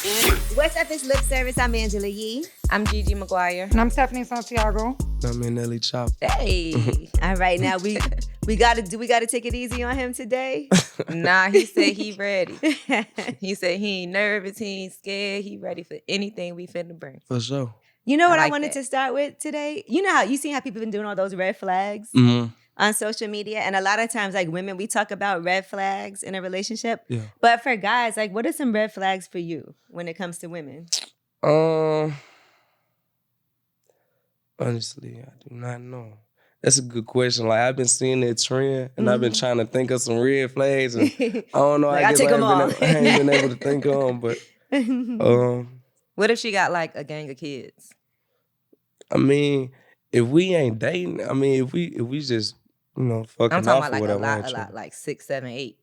What's up? It's Lip Service. I'm Angela Yee. I'm Gigi McGuire. And I'm Stephanie Santiago. I'm NLE Choppa. Hey. All right, now we gotta take it easy on him today. Nah, he said he ready. He said he ain't nervous, he ain't scared, he ready for anything we finna bring. For sure. You know what I like wanted that. to start with today? You know how you seen how people been doing all those red flags on social media, and a lot of times, like women, we talk about red flags in a relationship. Yeah. But for guys, like, what are some red flags for you when it comes to women? Honestly, I do not know. That's a good question. Like, I've been seeing that trend, and I've been trying to think of some red flags, and I don't know. Like, I guess take I them all. ain't been able to think of them, but What if she got like a gang of kids? I mean, if we ain't dating, I mean, if we just fucking I'm talking off about or like whatever, a lot, like 6, 7, 8.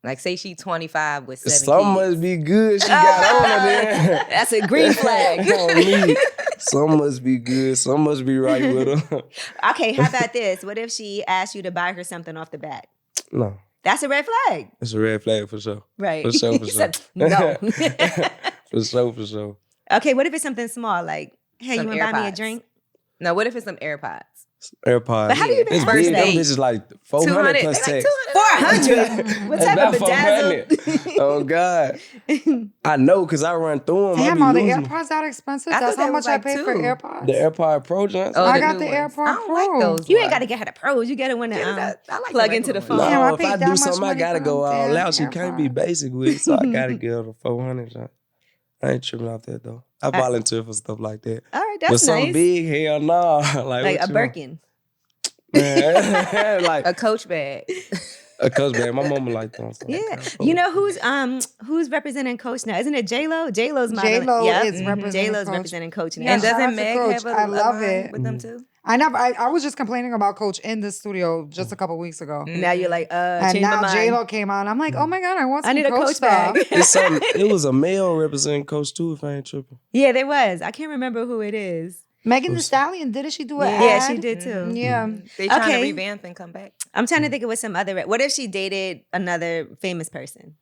Like say she 25 with 7 Something kids. must be good. She got on her there. That's a green flag. On me. Some must be good. Some must be right with her. Okay, how about this? What if she asked you to buy her something off the bat? No, That's a red flag. it's a red flag for sure. Right. For sure, for You sure. said no. For sure, for sure. Okay, what if it's something small? Like, hey, Some you want to buy me a AirPods. drink? No, what if it's some AirPods? AirPods. But how do you even It's ask big. that? Them bitches like 400 200. plus They like tax. 400? What type About of bedazzled? 400. Oh, God. I know because I run through them. Damn, I are be the losing AirPods that expensive? I That's thought how they much was I like paid for 2. AirPods. the AirPod Pro joints. Oh, I the got new the ones. AirPod I don't Pro. like those. You ain't ones. got to get her the pros. You get it when the I like plug the into the regular phone. ones. Damn, I No, if paid I that do much something, I money gotta for go them all damn out. She can't be AirPods. basic with it, so I gotta give her the 400 joint. I ain't tripping off that though. I volunteer for stuff like that. All right, But that's something nice. big, hell no. Like what a you want? Birkin. Man, like A Coach bag. a Coach bag. My mama like them. So Yeah. okay. You know who's representing Coach now? Isn't it J-Lo? J-Lo's modeling. J-Lo Yep. is representing J-Lo's Coach. representing Coach now. Yeah, And shout out doesn't to Meg Coach. have a I love line it. with them too? I was just complaining about Coach in the studio just a couple weeks ago. Now you're like, And change my now mind. J-Lo came out. I'm like, oh my God, I want I some need a Coach stuff. bag. It was a male representing Coach too, if I ain't tripping. Yeah, there was. I can't remember who it is. Megan Thee Stallion, didn't she do an ad? Yeah, she did too. Yeah. They trying Okay. to revamp and come back. I'm trying to think of what some other. What if she dated another famous person?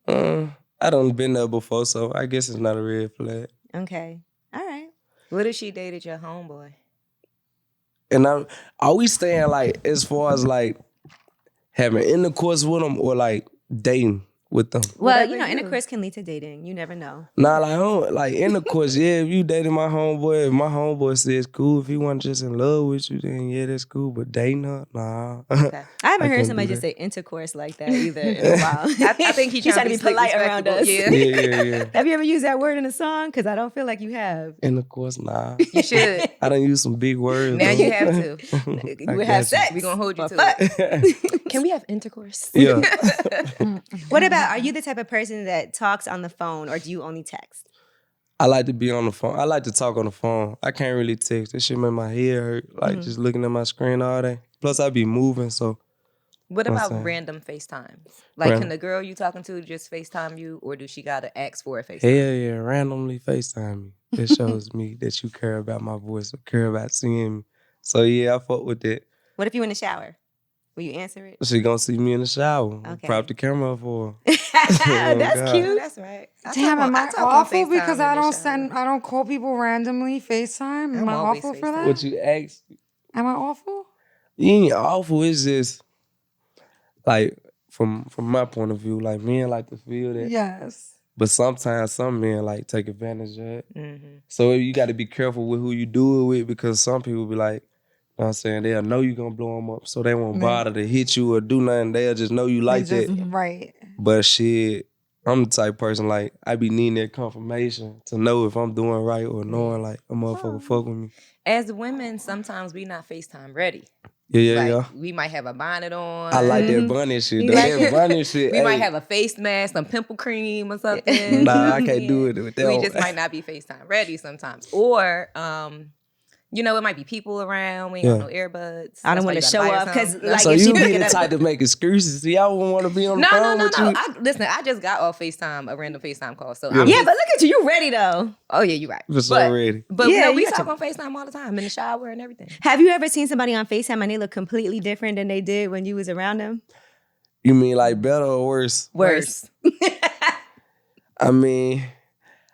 I done been there before, so I guess it's not a red flag. Okay. All right. What if she dated your homeboy? And are we staying like as far as like having intercourse with them or like dating with them? Well, Whatever you know, you. intercourse can lead to dating. You never know. Nah, like I don't like intercourse. Yeah, if you dating my homeboy, if my homeboy says cool. If he wasn't just in love with you, then yeah, that's cool. But dating her, nah. Okay. I haven't I heard can't somebody do just that. say intercourse like that either in a while. I think he's trying to be polite slick, around us. respectable. Yeah. yeah. Have you ever used that word in a song? Because I don't feel like you have. Intercourse, nah. You should. I done use some big words. Now though. you have to. You I would have got you. sex. We're going to hold you Or to fuck. it. Can we have intercourse? Yeah. What about, are you the type of person that talks on the phone or do you only text? I like to be on the phone. I like to talk on the phone. I can't really text. That shit make my head hurt. Like just looking at my screen all day. Plus I be moving, so What I'm about saying. random FaceTimes? Like, can Random. the girl you talking to just FaceTime you, or do she got to ask for a FaceTime? hell yeah, randomly FaceTime me. That shows me that you care about my voice or care about seeing me. So yeah, I fuck with that. What if you in the shower? Will you answer it? She gonna see me in the shower. Okay. Prop the camera up for her. That's God. Oh, cute. that's right. Damn, am I talk on awful FaceTime because in I the don't shower. I don't call people randomly FaceTime? Am I'm I always awful for FaceTime. that? What you ask, Am I awful? you ain't awful. It's just like from my point of view, like men like to feel that. Yes. But sometimes some men like take advantage of it. Mm-hmm. So you got to be careful with who you do it with because some people be like, you know what I'm saying, they'll know you gonna blow them up, so they won't bother to hit you or do nothing. They'll just know you like They just- that. Right. But shit, I'm the type of person like I be needing that confirmation to know if I'm doing right or knowing like a motherfucker fuck with me. As women, sometimes we not FaceTime ready. Yeah, Like, yeah. we might have a bonnet on. I like that bunny shit. You Though. like That bunny shit. We hey, might have a face mask, some pimple cream or something. Nah, I can't do it with that. We one. just might not be FaceTime ready sometimes. Or, you know, it might be people around. We ain't got no earbuds. I don't That's why want to you show gotta buy up her because, something. like, So if she you pick be it the up. type to make excuses. See, I wouldn't want to be on the No, phone no. with you. Listen, I just got off FaceTime, a random FaceTime call. So Yeah. I'm Yeah, just- but look at you. You ready though. oh yeah, you're right. For so ready. But Yeah, no, you we got talk your- on FaceTime all the time in the shower and everything. Have you ever seen somebody on FaceTime and they look completely different than they did when you was around them? You mean like better or worse? Worse. I mean,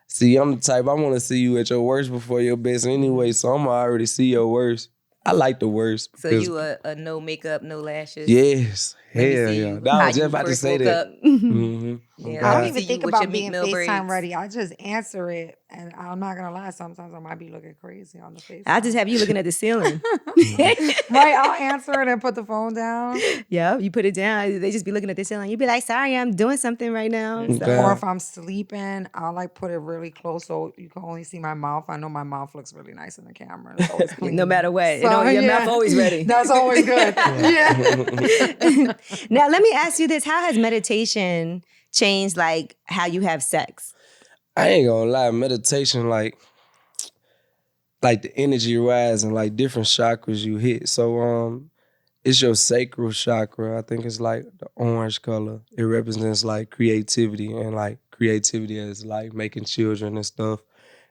see, I'm the type, I want to see you at your worst before your best anyway, so I'm already see your worst. I like the worst. So you a no makeup, no lashes? Yes. Let me Hell see yeah. you. That How was just you about to first say woke that. up. Mm-hmm. Yeah, I let don't me even see think you with about your being Meek Mill FaceTime braids. ready. I just answer it, and I'm not gonna lie. Sometimes I might be looking crazy on the FaceTime. I just have you looking at the ceiling. Right, I'll answer it and put the phone down. Yeah, you put it down. They just be looking at the ceiling. You be like, sorry, I'm doing something right now. So. Okay. Or if I'm sleeping, I'll like put it really close so you can only see my mouth. I know my mouth looks really nice in the camera. It's always clean. No matter what. So, Your mouth always ready. That's always good. Yeah. Now, let me ask you this. How has meditation changed like how you have sex? I ain't gonna lie, meditation, like the energy rising, like different chakras you hit. So it's your sacral chakra. I think it's like the orange color. It represents like creativity, and like creativity is like making children and stuff.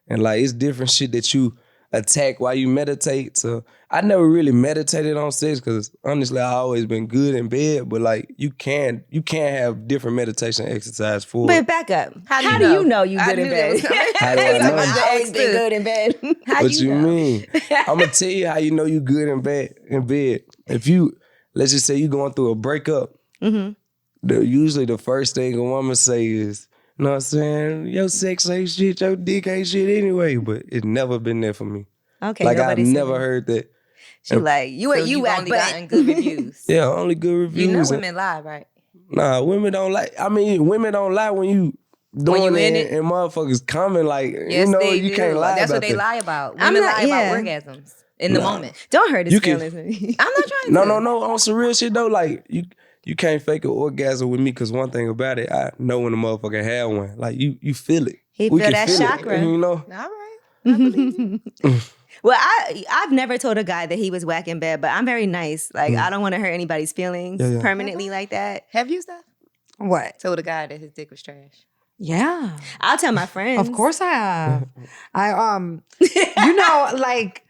And like it's different shit that you attack while you meditate. So I never really meditated on sex because honestly I always been good in bed, but like you can have different meditation exercise for But it. back up. How How do do you you know you I good in knew that was bed? coming. How do I know? I always been good in bed. How What you know? mean? I'm gonna tell you how you know you good in bed. If you, let's just say you going through a breakup, usually the first thing a woman say is, you know what I'm saying? Your sex ain't shit, your dick ain't shit anyway. But it's never been there for me. Okay, Like I've nobody said never that. heard that. She like, you So you you've act only but. gotten good reviews. Yeah, only good reviews. You know women lie, right? Nah, women don't like. I mean, women don't lie when you doing you in it it? and motherfuckers coming like, Yes, you know, they you do. can't lie That's about what they that. lie about. I'm Women not- lie yeah. about orgasms in the Nah. moment. Don't hurt his You can- feelings. I'm not trying to. No. On some real shit though, like you can't fake an orgasm with me because one thing about it, I know when a motherfucker had one. Like you feel it. He We feel can that chakra. It, you know. All right. I believe you. Well, I've never told a guy that he was whack in bed, but I'm very nice. Like I don't want to hurt anybody's feelings Yeah. permanently like that. Have you, Steph? What? Told a guy that his dick was trash. Yeah. I'll tell my friends. Of course I have. You know, like,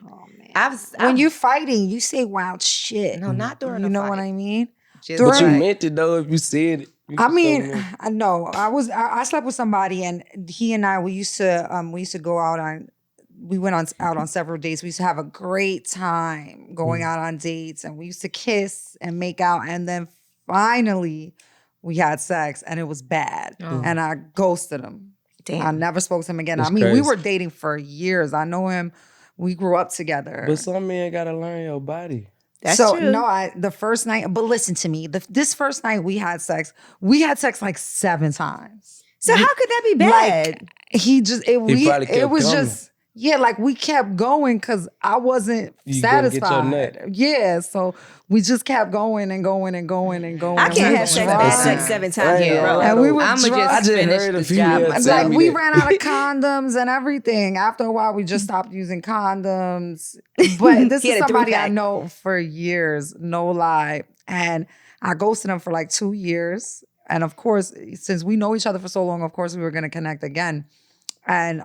oh man. When you're fighting, you say wild shit. No, not during You a know fight. what I mean? Just During- But you Right. meant it though if you said it. You I can mean, show me. I know. I slept with somebody, and he and I we used to go out on. We went out on several dates. We used to have a great time going out on dates, and we used to kiss and make out, and then finally we had sex, and it was bad, and I ghosted him. Damn. I never spoke to him again. That's I mean, we crazy. were dating for years. I know him. We grew up together. But some men gotta learn your body. That's so true. no, the first night. But listen to me. This first night we had sex. We had sex like 7 times. So how could that be bad? Like he just it He we probably kept it was coming. just yeah, like we kept going because I wasn't You couldn't get your satisfied. nut. Yeah, so we just kept going and going and going and going. I and can't we have were sex drunk. bad sex 7 times in a Yeah. row. And we were I'ma drunk. just I just finish heard a this few job. years Like tell me we that. ran out of condoms and everything. After a while, we just stopped using condoms. But this He is had a somebody I 3-pack. know for years, no lie. And I ghosted him for like 2 years. And of course, since we know each other for so long, of course we were gonna connect again. And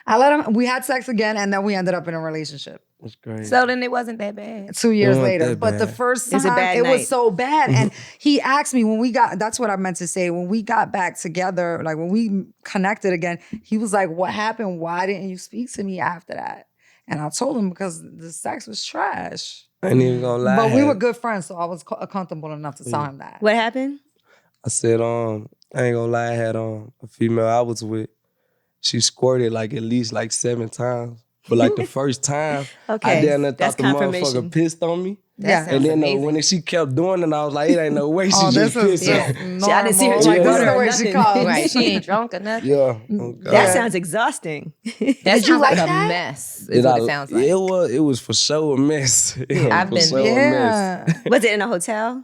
I let him. We had sex again, and then we ended up in a relationship. That's crazy. So then it wasn't that bad. 2 years wasn't later. that But the bad. first It was a time, bad it was night. so bad. And he asked me when we got, that's what I meant to say, when we got back together, like when we connected again, he was like, what happened? Why didn't you speak to me after that? And I told him because the sex was trash. I ain't even gonna lie. But we I were had- good friends, so I was comfortable enough to tell him that. What happened? I said, I ain't gonna lie, I had a female I was with. She squirted like at least like 7 times. But like the first time, Okay, I damn near that's thought the confirmation. motherfucker pissed on me. Yeah. That And sounds then amazing. when she kept doing it, I was like, it ain't no way she Oh, just this is pissed just on me. normal. I didn't see her Like, drink this is water the or way she nothing. comes. Right, she ain't drunk or nothing. Yeah. Oh, God. That sounds exhausting. That Did sounds you like like a that? mess. Is what it sounds like. It was for sure a mess. It was I've for been sure a mess. Yeah. Was it in a hotel?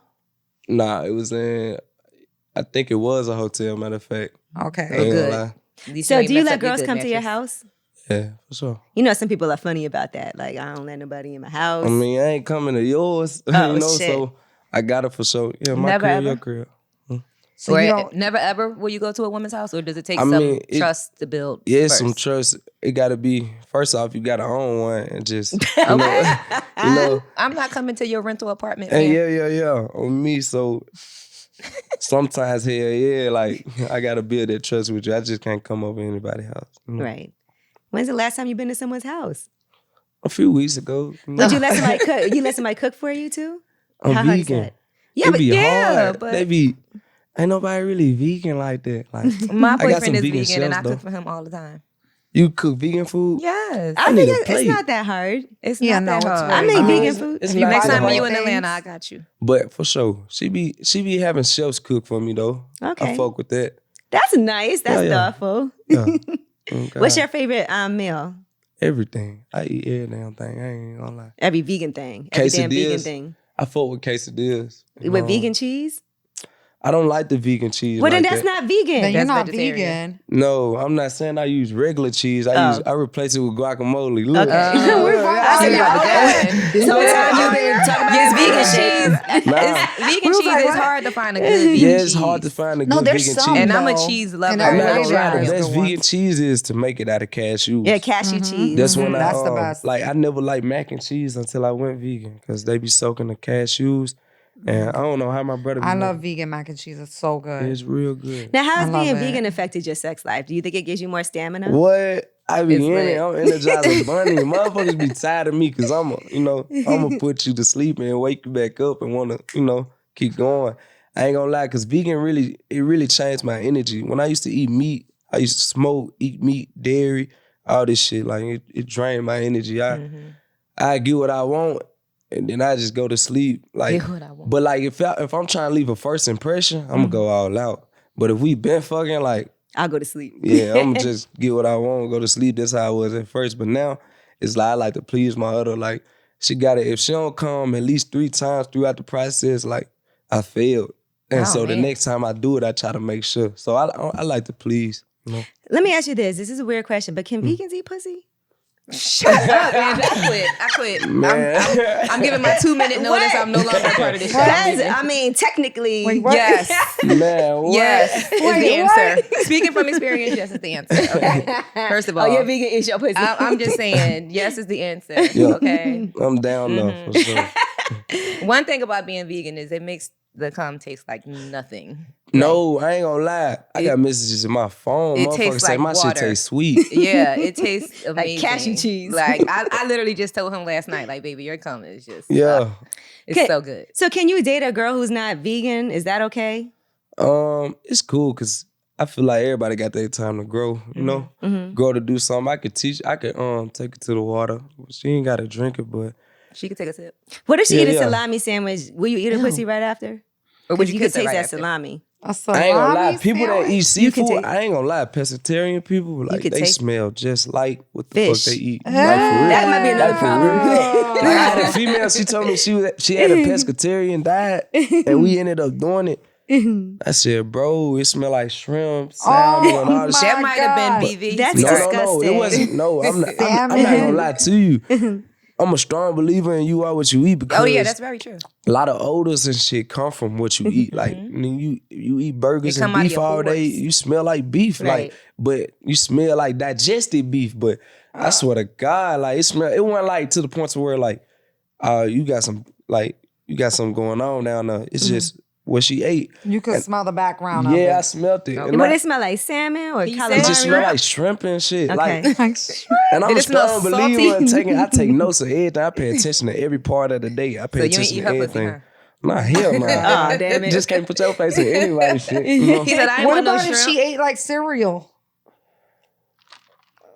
Nah, it was I think it was a hotel, matter of fact. I Okay. ain't gonna good. lie. At least So ain't do you mess let up your girls good come to your mattress. house? Yeah, for sure. You know, some people are funny about that. Like, I don't let nobody in my house. I mean, I ain't coming to yours, Oh, you know, shit. so I got it for sure. Yeah, my Never crib, ever? your crib. So Or you don't. never ever will you go to a woman's house, or does it take I some mean, trust to build? Yeah, first? some trust. It gotta be, first off, you gotta own one and just, you know, I'm not coming to your rental apartment. and man. yeah, on me. So sometimes, hell yeah, like I gotta build that trust with you. I just can't come over anybody's house. You know? Right. When's the last time you've been to someone's house? A few weeks ago. Would you let somebody cook? You let somebody cook for you too? I'm How hard is vegan. that? Yeah, It be hard. but- They be ain't nobody really vegan like that. Like My I got boyfriend some is vegan vegan and I chefs, cook though. for him all the time. You cook vegan food? Yes. I need think a it's plate. not that hard. It's Yeah, not no, that it's hard. I really make not. vegan it's- food. it's You not Next that time hard. you in things. Atlanta, I got you. But for sure, she be having chefs cook for me though. Okay. I fuck with that. That's nice. That's Yeah. thoughtful. Yeah. Oh, What's God. your favorite meal? Everything? I eat every damn thing. I ain't gonna lie. Every vegan thing. Every damn vegan Quesadillas. thing. I fuck with quesadillas. With vegan cheese? I don't like the vegan cheese. Well, then like that's that. not vegan. Then you're That's not vegetarian. vegan. No, I'm not saying I use regular cheese. I replace it with guacamole. Look. Okay. We're fine. I see Yeah. that. So you've been talking about Yes, vegan vegan cheese. Nah. Vegan was cheese like, is what? hard to find a good vegan Yeah, it's cheese. hard to find a No, good there's vegan some, cheese. And I'm a though. cheese And lover. I'm I'm not really gonna lie, bad. the best Good vegan ones. cheese is to make it out of cashews. Yeah, cashew cheese. That's when I That's the best. like I never liked mac and cheese until I went vegan because they be soaking the cashews, and I don't know how my brother. Be I making love it. vegan mac and cheese. It's so good. It's real good. Now, how I has love being it. vegan affected your sex life? Do you think it gives you more stamina? What? I be It's in lit. it. I'm energizing bunny. Motherfuckers be tired of me because I'm gonna put you to sleep and wake you back up and wanna, keep going. I ain't gonna lie, cause vegan really changed my energy. When I used to eat meat, I used to smoke, eat meat, dairy, all this shit. Like it drained my energy. I get what I want and then I just go to sleep. Like, Get what I want. but like if I'm trying to leave a first impression, I'm gonna go all out. But if we been fucking, like, I'll go to sleep. yeah, I'm gonna just get what I want, go to sleep. That's how I was at first. But now it's like I like to please my other. Like, she gotta, if she don't come at least 3 times throughout the process, like, I failed. And Oh, so the man. next time I do it, I try to make sure. So I like to please. Let me ask you this. This is a weird question, but can vegans eat pussy? Shut up, man. I quit. Man. I'm giving my 2-minute notice. I'm no longer part of this show. I mean, technically. Wait, what? Yes. Man, what? Yes is Wait, the what? answer. Speaking from experience, yes is the answer. Okay. First of all, your vegan eats your pussy. I'm just saying, yes is the answer. Yeah. Okay. I'm down though, for sure. One thing about being vegan is it makes the cum taste like nothing. No, I ain't gonna lie. I got messages in my phone. It Motherfuckers tastes say like my water. shit tastes sweet. Yeah, it tastes amazing. cashew cheese. Like I literally just told him last night, like, baby, your cum is just Yeah. it's so good. So can you date a girl who's not vegan? Is that okay? It's cool because I feel like everybody got their time to grow, you know? Grow to do something. I could take it to the water. She ain't gotta drink it, but She could take a sip. What if she Yeah, eat a yeah. salami sandwich? Will you eat her pussy right after? Or Because you could kiss her taste right that after? salami. A I ain't gonna lie. salami People that sandwich? eat seafood, take- I ain't gonna lie. Pescatarian people, like could they take- smell just like what the Fish. fuck they eat. Ah. Like for real. That might be another Like, for problem. real. Like, I had a female, she told me she had a pescatarian diet and we ended up doing it. I said, bro, it smell like shrimp, salmon, and all this my shit. That might have God. been BV. That's No, disgusting. it wasn't. No, I'm not gonna lie to you. I'm a strong believer in you are what you eat because Oh yeah, that's very true. a lot of odors and shit come from what you eat. Like when you eat burgers They and come out of beef your all day, pores. you smell like beef. Right. Like, but you smell like digested beef. But I swear to God, like it wasn't like to the point to where like, you got something going on down there. It's just what she ate. You could smell the background of Yeah, I it. smelt it. And Would I- it smell like salmon or He calamari? said it just smell like shrimp and shit. Okay. Like, and I'm Did a it smell strong believer in salty? I take notes of everything. I pay attention to every part of the day. I pay So you ain't attention eat to her pussy, everything. huh? Nah, hell no. Oh, damn it. You just can't put your face in anybody's shit. You know? He said, I ain't What want no about if shrimp. she ate like cereal?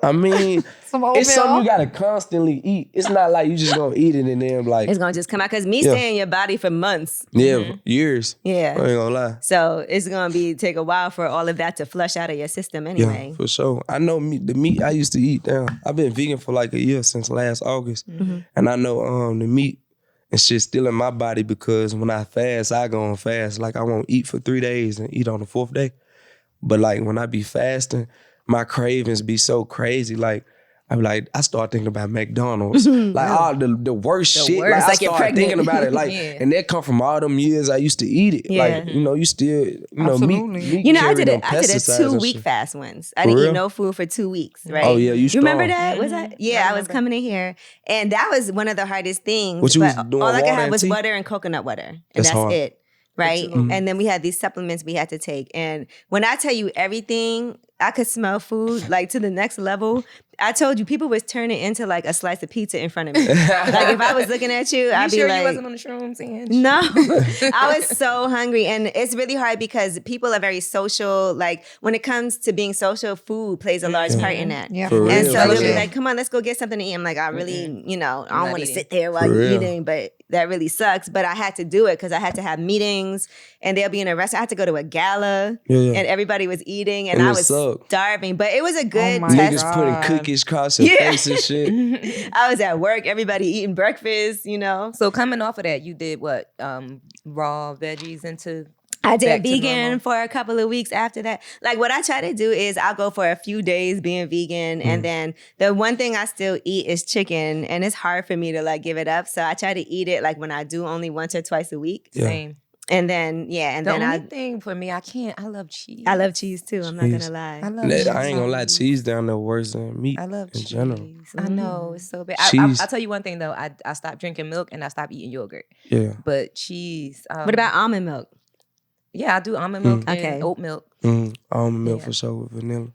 I mean, Some oatmeal? it's something you gotta constantly eat. It's not like you just gonna eat it and then like, It's gonna just come out because meat Yeah. stay in your body for months. yeah, years. Yeah. I ain't gonna lie. So it's gonna take a while for all of that to flush out of your system anyway. Yeah, for sure. I know the meat I used to eat. I've been vegan for like a year since last August, and I know the meat and shit's still in my body because when I fast, I go on fast. Like I won't eat for 3 days and eat on the 4th day. But like when I be fasting, my cravings be so crazy. Like I'm like, I start thinking about McDonald's, like all the worst shit. worst, Like I like you're start pregnant. thinking about it, like, Yeah. and that come from all them years I used to eat it. Yeah. Like you still, meat Absolutely. You know, I carry did them a 2-week shit. fast once. I For didn't eat real? no food for 2 weeks, right? Oh yeah, you strong. remember that? Was that? Yeah, I was remember. coming in here, and that was one of the hardest things. What you but was doing, all I could water have and was tea? butter and coconut water, and That's that's hard. it. right? And then we had these supplements we had to take. And when I tell you everything, I could smell food like to the next level. I told you people was turning into like a slice of pizza in front of me. Like if I was looking at you, I'd be sure like, you wasn't on the shrooms, Ange? no, I was so hungry. And it's really hard because people are very social. Like when it comes to being social, food plays a large part in that. Yeah. For And real, so for they'll be real. like, come on, let's go get something to eat. I'm like, I really, I don't not want to eating. sit there while For you're real. eating, but that really sucks. But I had to do it because I had to have meetings and they'll be in a restaurant. I had to go to a gala and everybody was eating and And I it was sucked. starving. But it was a good my test. Niggas putting cookies across your face and shit. I was at work, everybody eating breakfast, So coming off of that, you did what? Raw veggies into. I did back to vegan normal? for a couple of weeks after that. Like what I try to do is I'll go for a few days being vegan. And then the one thing I still eat is chicken. And it's hard for me to like give it up. So I try to eat it like when I do only once or twice a week. Yeah. Same. And then, and The then only thing for me, I love cheese. I love cheese too. I'm not Cheese. gonna lie. I love I cheese. ain't gonna lie, cheese down there worse than meat I love in cheese. general. I know it's so bad. Cheese. I'll tell you one thing though. I stopped drinking milk and I stopped eating yogurt. Yeah. But cheese. What about almond milk? Yeah, I do almond milk and Okay. oat milk. Almond milk Yeah. for sure with vanilla.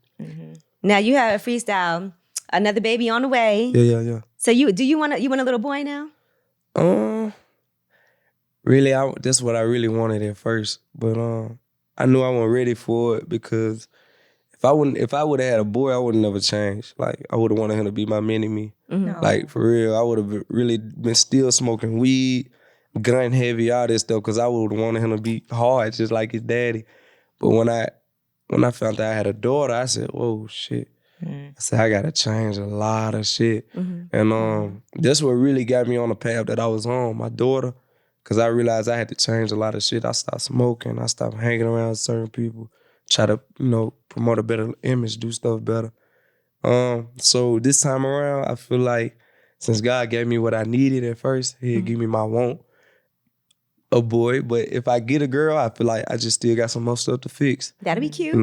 Now you have a freestyle, another baby on the way. Yeah. So you want a little boy now? Really, that's what I really wanted at first, but I knew I wasn't ready for it because if I would have had a boy, I would have never changed. Like I would have wanted him to be my mini me. No. Like for real, I would have really been still smoking weed, gun heavy, all this stuff, because I would have wanted him to be hard, just like his daddy. But when I found out I had a daughter, I said, "Whoa, shit." I said, I gotta change a lot of shit. And that's what really got me on the path that I was on, my daughter. Cause I realized I had to change a lot of shit. I stopped smoking, I stopped hanging around certain people, try to, promote a better image, do stuff better. So this time around, I feel like since God gave me what I needed at first, He'd give me my want, a boy. But if I get a girl, I feel like I just still got some more stuff to fix. That'd be cute.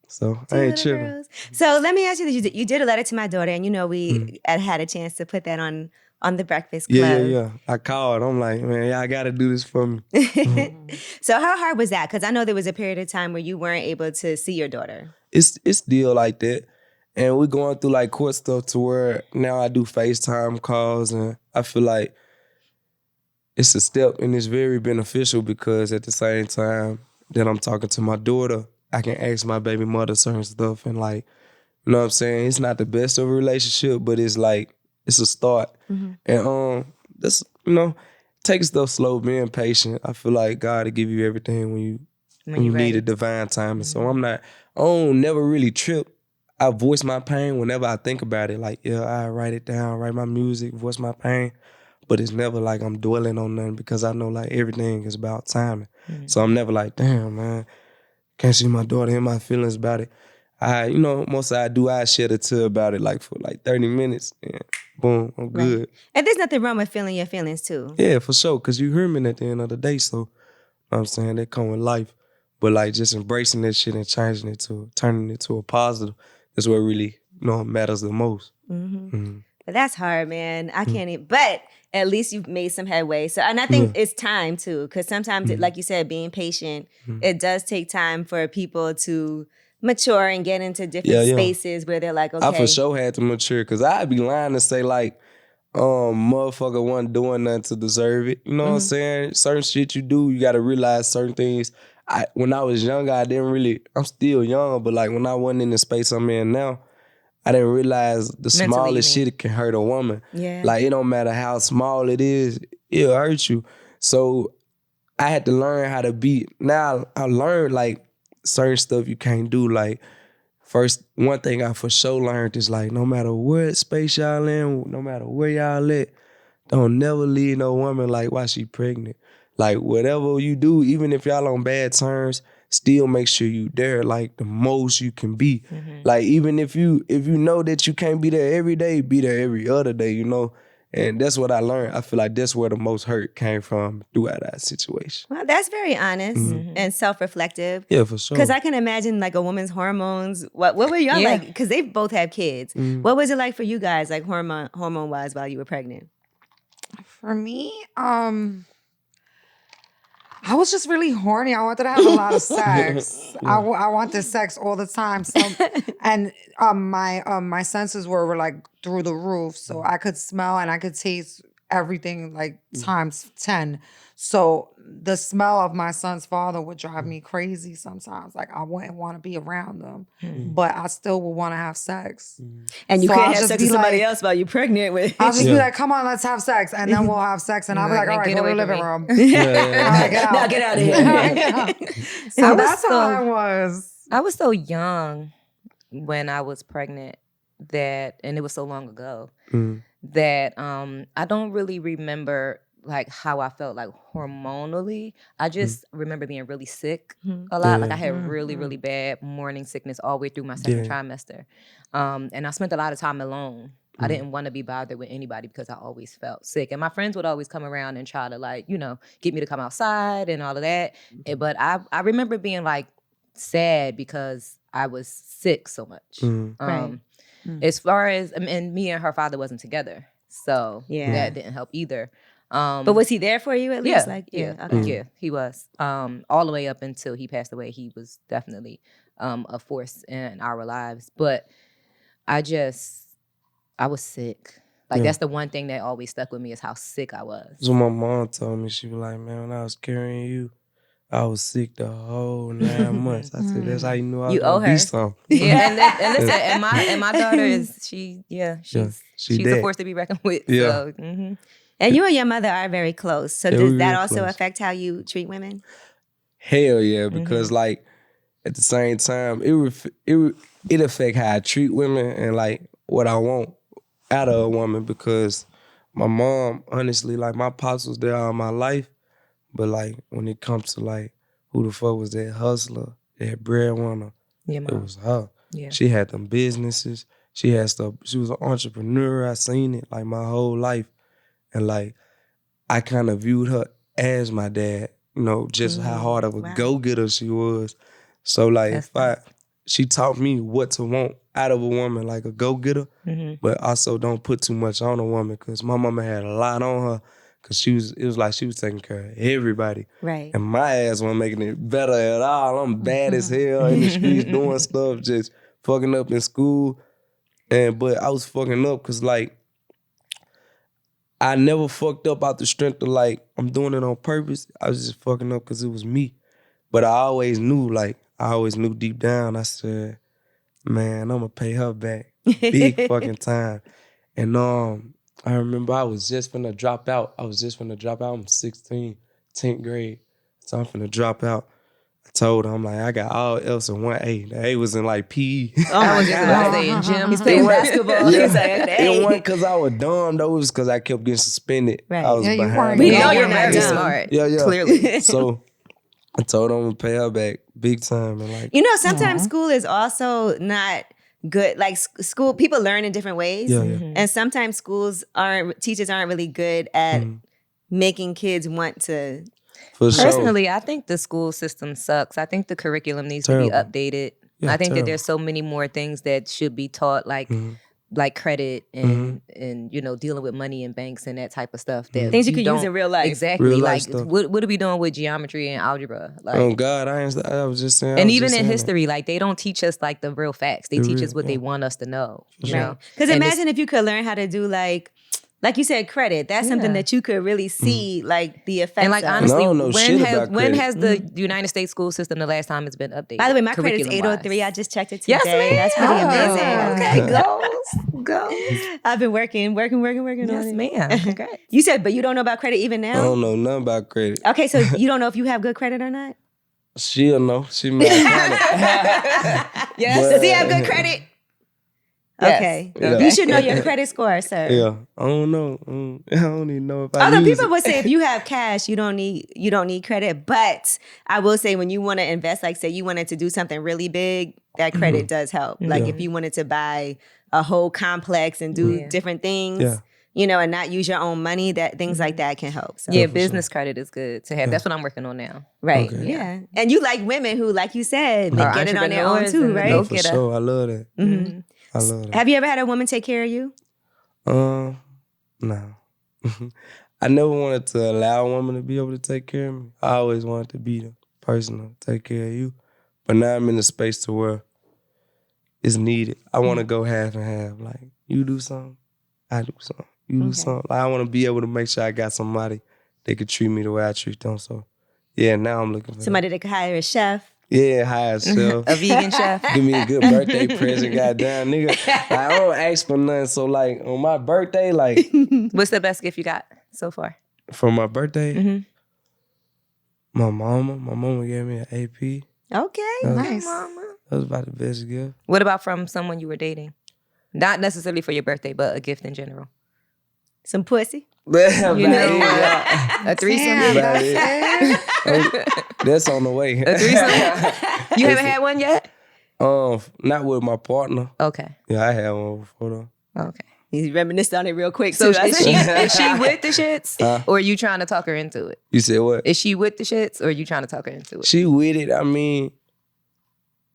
So Two I ain't little tripping. girls. So let me ask you this. You did a letter to my daughter, and we had a chance to put that on the Breakfast Club. Yeah. I called. I'm like, man, y'all gotta do this for me. So how hard was that? Because I know there was a period of time where you weren't able to see your daughter. It's still like that. And we're going through like court stuff to where now I do FaceTime calls, and I feel like it's a step and it's very beneficial because at the same time that I'm talking to my daughter, I can ask my baby mother certain stuff and like, you know what I'm saying? It's not the best of a relationship, but it's like, it's a start. And that's, take stuff slow, being patient. I feel like God will give you everything when you need a divine timing. So I don't never really trip. I voice my pain whenever I think about it. Like, I write it down, write my music, voice my pain. But it's never like I'm dwelling on nothing because I know like everything is about timing. So I'm never like, damn, man, can't see my daughter in my feelings about it. Most I shed a tear about it like for like 30 minutes and boom, I'm good. And there's nothing wrong with feeling your feelings too. Yeah, for sure, because you human at the end of the day, so you know what I'm saying, that come with life. But like just embracing that shit and changing it turning it to a positive, that's what really, matters the most. But that's hard, man. I can't even, but at least you've made some headway. So, and I think it's time too, because sometimes, like you said, being patient, it does take time for people to mature and get into different spaces where they're like, okay. I for sure had to mature, because I'd be lying to say like, motherfucker wasn't doing nothing to deserve it. You know what I'm saying? Certain shit you do, you got to realize certain things. When I was younger, I'm still young, but like when I wasn't in the space I'm in now, I didn't realize the smallest shit can hurt a woman. Yeah. Like it don't matter how small it is, it'll hurt you. So I had to learn how to be. Now I learned like certain stuff you can't do. Like first, one thing I for sure learned is like no matter what space y'all in, no matter where y'all at, don't never leave no woman like while she pregnant. Like whatever you do, even if y'all on bad terms, still make sure you there like the most you can be. Like even if you know that you can't be there every day, be there every other day, And that's what I learned. I feel like that's where the most hurt came from throughout that situation. Well, that's very honest and self-reflective. Yeah, for sure. Because I can imagine like a woman's hormones. What were y'all like? Because they both have kids. What was it like for you guys, like hormone-wise, while you were pregnant? For me, I was just really horny. I wanted to have a lot of sex. I wanted sex all the time. So, and my senses were like through the roof. So I could smell and I could taste everything like times 10. So the smell of my son's father would drive me crazy sometimes. Like I wouldn't want to be around them, but I still would want to have sex. And you So couldn't I'll have just sex be with somebody like- else while you're pregnant with. I'll just be like, come on, let's have sex. And then we'll have sex. And I'll be like, all right, Get go to the away from living me. room. Yeah. Get out. Now get out of here. So I was that's how I was. I was so young when I was pregnant and it was so long ago that I don't really remember like how I felt like hormonally. I just remember being really sick a lot. Like I had really, really bad morning sickness all the way through my second trimester. And I spent a lot of time alone. I didn't want to be bothered with anybody because I always felt sick. And my friends would always come around and try to like, get me to come outside and all of that. But I remember being like sad because I was sick so much. Right. As far as, and me and her father wasn't together. So Yeah. that didn't help either. But was he there for you at least? Okay. Yeah, he was. All the way up until he passed away, he was definitely a force in our lives. But I was sick. Like that's the one thing that always stuck with me is how sick I was. So my mom told me, she was like, man, when I was carrying you, I was sick the whole 9 months. I said, that's how you knew I was You owe gonna be her. something. Yeah, and listen, and my daughter is she's she a dead. force to be reckoned with. Yeah. So, And you and your mother are very close. So Yeah, does we that real also close. affect how you treat women? Hell yeah, because like at the same time, it affect how I treat women and like what I want out of a woman. Because my mom, honestly, like my pops was there all my life, but like when it comes to like who the fuck was that hustler, that breadwinner, yeah, it was her. Yeah. She had them businesses. She had stuff. She was an entrepreneur. I seen it like my whole life, and like I kind of viewed her as my dad. Just how hard of a go-getter she was. So like she taught me what to want out of a woman, like a go-getter, but also don't put too much on a woman, because my mama had a lot on her, because it was like she was taking care of everybody. Right. And my ass wasn't making it better at all. I'm bad as hell in the streets doing stuff, just fucking up in school. But I was fucking up because like I never fucked up out the strength of like, I'm doing it on purpose. I was just fucking up because it was me. But I always knew deep down, I said, man, I'm gonna pay her back big fucking time. And I remember I was just finna drop out. I'm 16, 10th grade. So I'm finna drop out. I told her, I'm like, I got all else in 1A. The A was in like PE. I was just about to say in gym. He's playing basketball. He's like, It hey. wasn't because I was dumb, though. It was because I kept getting suspended. Right. I was Yeah, you behind. weren't. We Yeah, know you're you're not very dumb. smart. Yeah. Clearly. So I told them to pay her back big time. And like, Sometimes school is also not good. Like school, people learn in different ways. Yeah, yeah. And sometimes teachers aren't really good at making kids want to. for sure. Personally, I think the school system sucks. I think the curriculum needs to be Terrible. updated. Yeah, I think that terrible. there's so many more things that should be taught, like credit and dealing with money in banks and that type of stuff. That Things you could use don't- in real life. Exactly. Real life Like stuff. what are we doing with geometry and algebra? Like, Oh God, I was just saying. I and was even just in saying that. history, like they don't teach us like the real facts. They The teach real- us what they yeah. want us to know. You Right. know? Because And imagine if you could learn how to do like you said, credit. That's something Yeah. that you could really see like the effects And like of. honestly, And I don't know shit about when credit. has the United States school system the last time it's been updated? By the way, my credit's curriculum-wise? 803. I just checked it today. Yes, ma'am. That's pretty amazing. Okay, goals. I've been working Yes, on it. ma'am. Congrats. You said, but you don't know about credit even I now? don't know nothing about credit. Okay, so you don't know if you have good credit or not? She'll know. She may have Yes. Does he have good credit? Yes. Okay. Yeah. You should know your credit score, sir. Yeah, I don't know. I don't even know if I Other use people it. would say if you have cash, you don't need credit. But I will say when you want to invest, like say you wanted to do something really big, that credit does help. Like if you wanted to buy a whole complex and do different things, and not use your own money, that things like that can help. So. Yeah, for business credit is good to have. That's what I'm working on now. Right. Okay. Yeah. And you like women who, like you said, they Are get it on their own entrepreneurs too, and right? go For get sure, I love that. Mhm. I love that. Have you ever had a woman take care of you? No. I never wanted to allow a woman to be able to take care of me. I always wanted to be the person to take care of you. But now I'm in a space to where it's needed. I want to go half and half. Like, you do something, I do something. You do something. Like, I want to be able to make sure I got somebody that could treat me the way I treat them. So, yeah, now I'm looking for somebody that could hire a chef. Yeah, hire a chef. A vegan chef. Give me a good birthday present, goddamn nigga. Like, I don't ask for nothing. So, like, on my birthday, like... What's the best gift you got so far? For my birthday? My mama gave me an AP. Okay, Nice. Mama. That was about the best gift. What about from someone you were dating? Not necessarily for your birthday, but a gift in general. Some pussy. You know, a threesome. Damn, About that's it. That's on the way. A threesome? You haven't had one yet? Not with my partner. Okay. Yeah, I had one before though. Okay. He reminisced on it real quick. So too. is she with the shits? Or are you trying to talk her into it? You said what? Is she with the shits or are you trying to talk her into it? She with it. I mean,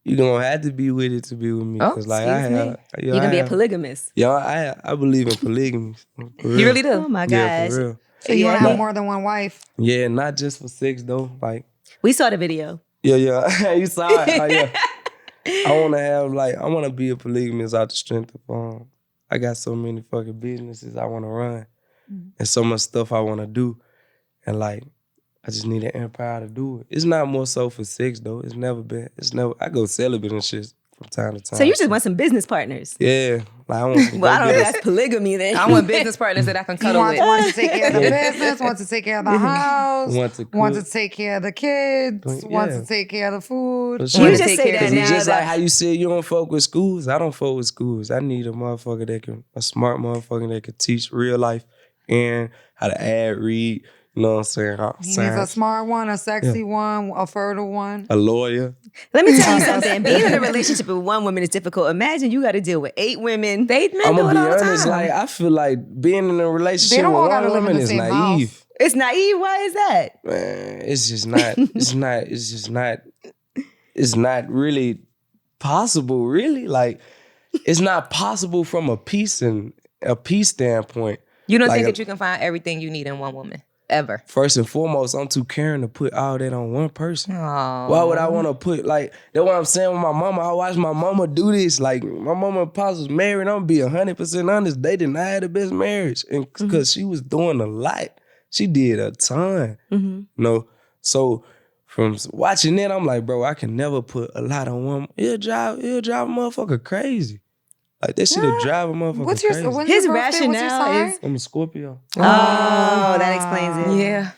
you gonna have to be with it to be with me. Oh, Like excuse me. You're gonna be a polygamist. Yeah, I believe in polygamy. For real. You really do? Oh my Yeah, gosh. for real. So you want to have more than one wife? Yeah, not just for sex though. Like, We saw the video. yeah. You saw it. Like, yeah. I want to be a polygamist out the strength of I got so many fucking businesses I want to run and so much stuff I want to do. And like, I just need an empire to do it. It's not more so for sex though. I go celibate and shit from time to time. So you just want some business partners. Yeah. Like, I want some Well, I don't know if go-getters. that's polygamy then. I want business partners that I can You cuddle want with. one to take care of the business, one to take care of the house, Want to one to cook. take care of the kids, one Yeah. to take care of the food. For sure. You to just take say care that of now. It's just that- like how you said you don't fuck with schools. I don't fuck with schools. I need a motherfucker a smart motherfucker that can teach real life and how to add, read. You know what I'm saying? He needs a smart one, a sexy one, a fertile one. A lawyer. Let me tell you something. Being in a relationship with one woman is difficult. Imagine you got to deal with 8 women. Men I'm do gonna it be all the honest. time. Like, I feel like being in a They relationship don't with all gotta one live in woman the is same naive. house. It's naive. Why is that? Man, it's just not. It's not really possible. Really, like, it's not possible from a peace standpoint. You don't Like think that you can find everything you need in one woman ever? First and foremost, I'm too caring to put all that on one person. Oh. Why would I want to put, like, that's what I'm saying with my mama. I watched my mama do this. Like, my mama and pops was married. I'm going to be 100% honest. They denied the best marriage. And because she was doing a lot. She did a ton. You know? So, from watching that, I'm like, bro, I can never put a lot on one. It'll drive a motherfucker crazy. Like, that shit'll drive a motherfucker What's your crazy. when's His your birthday? What's your rationale sign? is- I'm a Scorpio. Oh, that explains it. Yeah.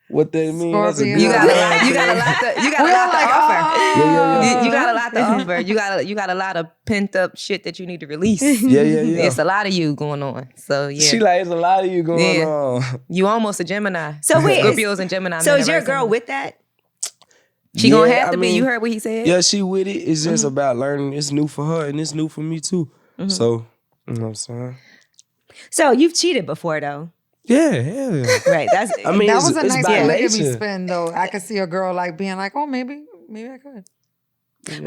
What that mean? That's a Scorpio. You good got one. you got a lot to We all like, offer. Yeah. You got a lot to offer. You got a lot of pent up shit that you need to release. Yeah. It's a lot of you going on. So yeah. She like, it's a lot of you going Yeah. on. You almost a Gemini. So wait, Scorpios and Gemini. So men is are your very girl similar. with that? She gonna Yeah, have I to be. mean, You heard what he said? Yeah, she with it. It's just about learning. It's new for her and it's new for me too. So, you know what I'm saying? So you've cheated before though. Yeah, hell yeah. Right. That's I mean, That it's, was a it's nice by polygamy nature. spin, though. I could see a girl like being like, "Oh, maybe I could."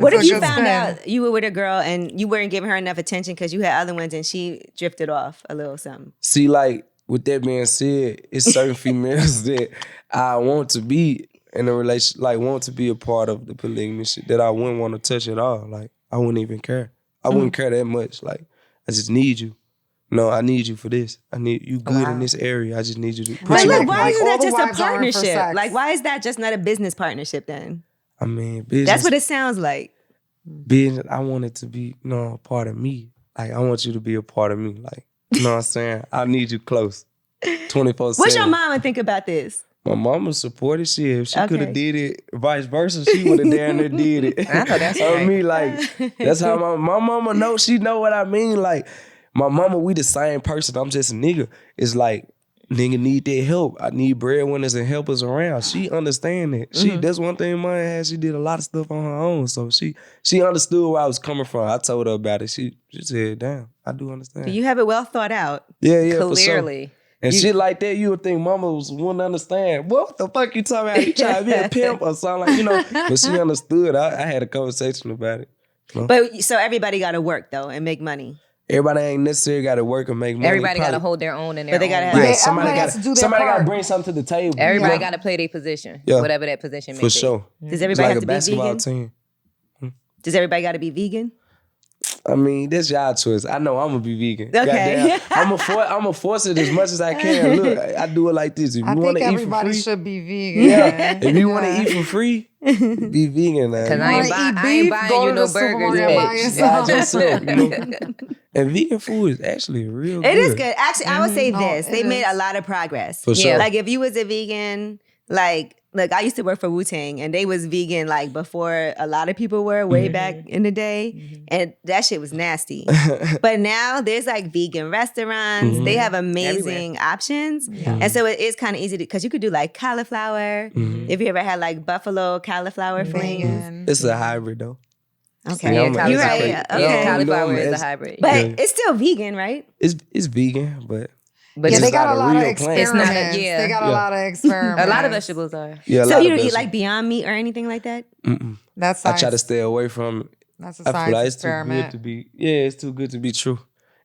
What if It's a you good found spin. out you were with a girl and you weren't giving her enough attention because you had other ones and she drifted off a little something? See, like, with that being said, it's certain females that I want to be in a relation, like, want to be a part of the polygamy shit that I wouldn't want to touch at all. Like, I wouldn't even care. I wouldn't care that much. Like, I just need you. No, I need you for this. I need you good in this area. I just need you to put Like, you look, on. why like, isn't all that the just a wives aren't for partnership? sex. Like, why is that just not a business partnership then? I mean, business. That's what it sounds like. business, I want it to be, a part of me. Like, I want you to be a part of me. Like, you know what I'm saying? I need you close. 24/7. What's your mama think about this? My mama supported shit. If she Okay. could have did it vice versa, she would have damn near did it. I know that's On right. me, like, that's how my mama know. She know what I mean. Like, my mama, we the same person. I'm just a nigga. It's like, nigga need that help. I need breadwinners and helpers around. She understand that. That's one thing mine had. She did a lot of stuff on her own. So she understood where I was coming from. I told her about it. She said, damn, I do understand. You have it well thought out. Yeah, for sure. Clearly. And shit like that, you would think mama wouldn't understand. What the fuck you talking about? You trying to be a pimp or something like, But she understood. I had a conversation about it. But so everybody got to work though and make money. everybody ain't necessarily got to work and make money. Everybody got to hold their own in their But they gotta own have- way. Yeah, somebody everybody has to do their somebody got to part. bring something to the table. Everybody Yeah. got to play their position, Yeah. whatever that position may For be. sure. Does It's everybody like have a to be basketball vegan? team. Does everybody got to be vegan? I mean, that's y'all choice. I know I'm gonna be vegan. Okay. Goddamn, I'm a force it as much as I can. Look, I do it like this. If you I want think to eat for everybody free, should be vegan. yeah. If you want to eat for free, be vegan. Because Man. I ain't, Wanna eat I ain't beef? buying Go you to no the burgers. supermarket and buy bitch. yourself. By yourself, you know? And vegan food is actually real good. It is good. Actually, I would say No, this. it They made a is. lot of progress. For sure. Like if you was a vegan, like I used to work for Wu-Tang and they was vegan like before a lot of people were way back in the day. And that shit was nasty. But now there's like vegan restaurants. They have amazing options. And so it is kind of easy because you could do like cauliflower. If you ever had like buffalo cauliflower flings. Vegan. It's a hybrid though. Okay. Yeah, I'm a- You're cauliflower. right. Yeah, Okay. cauliflower You know, is a it's- hybrid. But Yeah. it's still vegan, right? It's vegan, but But Yeah, it's they got not a a lot of real plant. It's not a- experiments. yeah. They got a Yeah. lot of experiments. a lot of vegetables are. yeah. A So lot you of don't eat vegetables. like Beyond Meat or anything like that? Mm-mm. That's I science. try to stay away from it. That's a I feel science like it's too experiment. good to be. Yeah, it's too good to be true.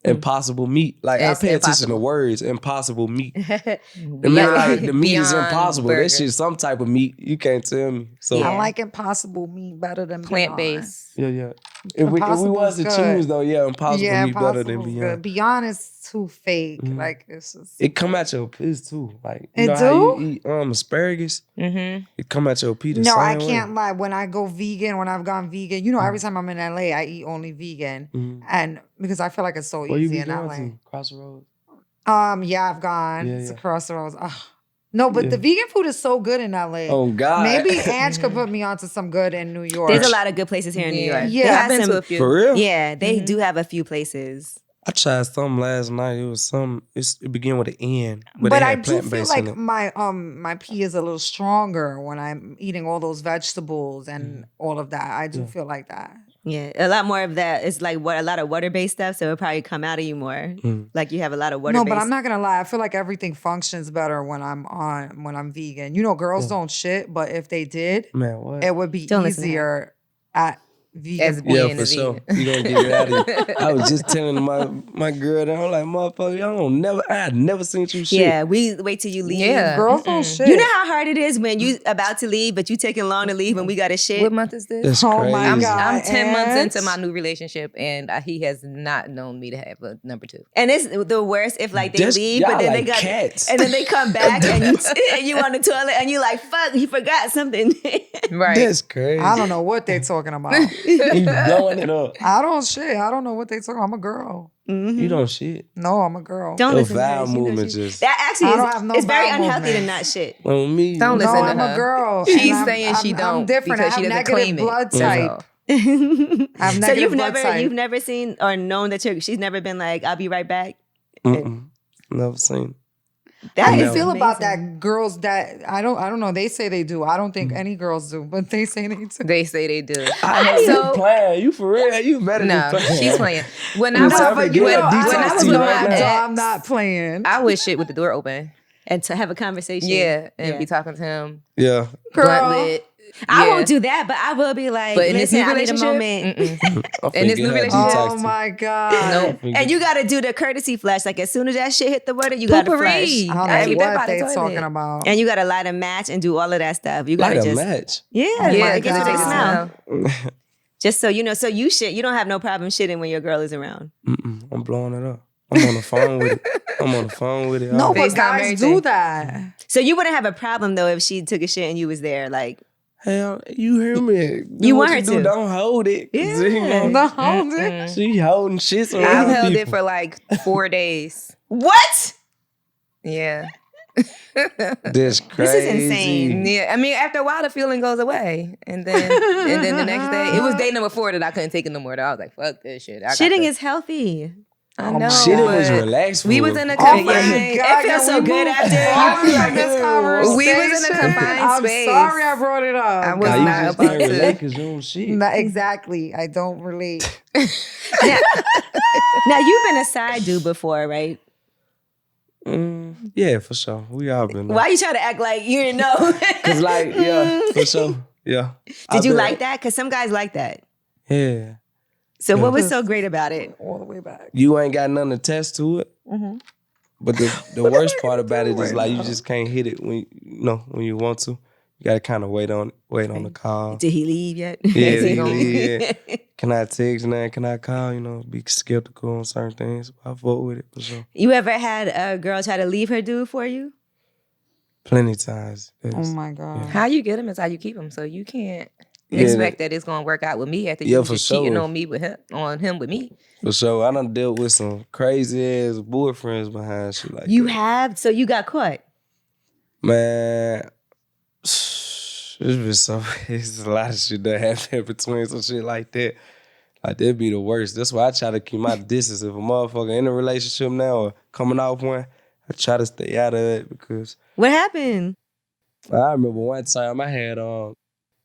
Impossible meat. Like It's I pay attention to impossible. words. Impossible meat. The meat, Beyond- like the meat is beyond impossible. burger. That shit's some type of meat. You can't tell me. So Yeah. I like impossible meat better than Plant based. yeah. If we Impossible's was to good. choose though, yeah, impossible Yeah, meat better than Impossible's beyond. good. Beyond is too fake. Mhm. Like it's just. It come at your piss too. Like you It know how do? you eat asparagus? Mm-hmm. It come at your pee the No, same I way. can't lie. When I go vegan, when I've gone vegan, you know, every time I'm in LA, I eat only vegan, Mhm. and because I feel like it's so Where you easy be in going LA. to? Crossroads. Yeah, I've gone. Yeah, It's yeah. across the road. Ugh. No, but Yeah. the vegan food is so good in LA. Oh God. Maybe Ange could put me onto some good in New York. There's a lot of good places here in New York. Yeah, They I've have I've been some- to a few. For real? Yeah, they do have a few places. I tried something last night. It was some. It began with an N, but, But it I had do feel plant-based like in it. my pee is a little stronger when I'm eating all those vegetables and all of that. I do feel like that. Yeah, a lot more of that. It's like a lot of water-based stuff, so it'll probably come out of you more. Like you have a lot of water-based. No, but I'm not gonna lie. I feel like everything functions better when I'm vegan. You know, girls don't shit, but if they did, Man, what? it would be Don't listen to easier at vegan. As food. Yeah, being for a sure. vegan. You gonna get it out of you. I was just telling my girl that I'm like, motherfucker, I had never seen you shit. Yeah, we wait till you leave. Yeah. Girls don't shit. You know how hard it is when you about to leave, but you taking long to leave, and we got to shit. What month is this? That's Oh crazy. my I'm God. 10 months Ange? into my new relationship, and he has not known me to have a number two. And it's the worst if like they That's- leave, y'all but then like they got cats. and then they come back and you on the toilet and you like fuck, you forgot something. Right. That's crazy. I don't know what they talking about. You blowing it up. I don't shit. I don't know what they talking. I'm a girl. You don't shit. No, I'm a girl. Don't Your listen to her. vowel She knows movement she- just That actually I is don't have no it's very bowel unhealthy to movement. not shit. on me. Don't No, listen to I'm her. a girl. She's and saying she I'm don't different. I because have she doesn't negative claim it. blood So- type. I have So negative blood type. you've never seen or known that she's never been like, I'll be right back. Mm-mm. Never seen. That How do you is feel about amazing. that? Girls that I don't know. They say they do. I don't think any girls do, but they say they do. They say they do. I know So- you playing. You for real? You better No, be playing. she's playing. When I No, was but when, you when know, I detox was tea with right my now. So ex, I'm not playing. I would shit with the door open. And to have a conversation. Yeah, and be talking to him. Yeah. Girl, Blunt lit. I Yeah. won't do that, but I will be like, But in this listen, new I need a relationship, moment. I'm In this finna new get her relationship- detox Oh tea. my god. Nope. And you gotta do the courtesy flush. Like as soon as that shit hit the water, you gotta Poopery. flush. I I don't keep know that by what the they toilet. talking about. And you gotta light a match and do all of that stuff. You Like gotta a just match. yeah, Yeah, it gets rid of the God. smell. Just so you know, so you shit. You don't have no problem shitting when your girl is around. Mm-mm. I'm blowing it up. I'm on the phone with it. No, Oh. but FaceTime guys everything. do that. So you wouldn't have a problem though if she took a shit and you was there. Like Hell, you hear me? Do You what want her do. to. Don't hold it. Yeah. See, man? No, hold it. She holding shit I've around held people. it for like 4 days. what? Yeah. That's crazy. This is insane. Yeah. I mean, after a while, the feeling goes away. And then the next day, it was day number 4 that I couldn't take it no more. That I was like, fuck this shit. Shitting is healthy. I know. Shitting is but relaxed. We food. was in a Oh my confined. God, It feels can so we good move after. forward from this conversation? We was in a confined I'm space. sorry I brought it up. I was Nah, you not just about can't to. relate 'cause you don't shit. Not exactly. I don't relate. Now you've been a side dude before, right? Yeah, for sure. We all been. Why you try to act like you didn't know? Cause like, yeah, for sure. Yeah. Did you like that? Because some guys like that. Yeah. So what was so great about it? All the way back. You ain't got nothing attached to it. Mm-hmm. But the worst part about it is like you just can't hit it when when you want to. You gotta kind of wait on the call. Did he leave yet? Yeah, did he leave yet? Can I text now? Can I call? Be skeptical on certain things. I vote with it for sure. You ever had a girl try to leave her dude for you? Plenty times. Oh my God. How you get them is how you keep them. So you can't expect that it's gonna work out with me after you just cheating on me with him with me. For sure. I done dealt with some crazy ass boyfriends behind shit like You that. have? So you got caught? Man, it's a lot of shit that happened between some shit like that. Like, that'd be the worst. That's why I try to keep my distance. If a motherfucker in a relationship now or coming off one, I try to stay out of it because... What happened? I remember one time I had, I'm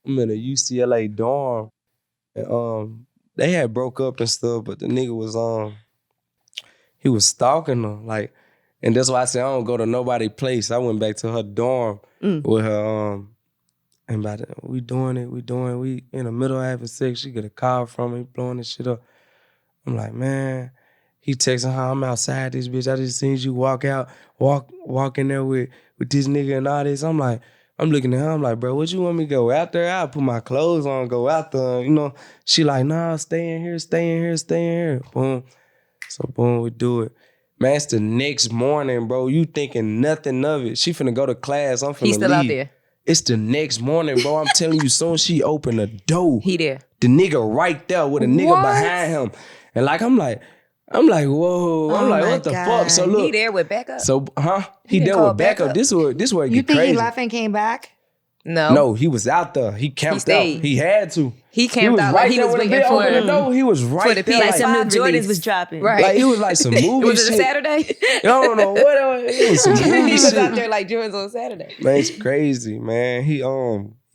in a UCLA dorm, and they had broke up and stuff, but the nigga was, he was stalking her, like, and that's why I said I don't go to nobody's place. I went back to her dorm with her, and by the, we in the middle of having sex, she get a call from me, blowing this shit up. I'm like, man, he texting her, I'm outside this bitch. I just seen you walk in there with this nigga and all this. I'm like, I'm looking at her, I'm like, bro, what you want me to go out there? I'll put my clothes on, go out there, She like, nah, stay in here. Boom. So boom, we do it. Man, it's the next morning, bro. You thinking nothing of it. She finna go to class, I'm finna leave. He's still out there. It's the next morning, bro. I'm telling you, soon as she opened the door, He there. the nigga right there with a nigga behind him. And like, I'm like, whoa. I'm like, what the fuck? So look. He there with backup? So, He there with backup. This where it get crazy. You think he left and came back? No, he was out there. He camped out. He had to. He camped out like he was waiting for the door. He was right the there. Like some new PS5 Jordans release. was dropping. Right. Like it was like some movie Was it shit. a Saturday? I don't know what it was. Some movie He was shit. out there like Jordans on Saturday. Man, it's crazy, man. He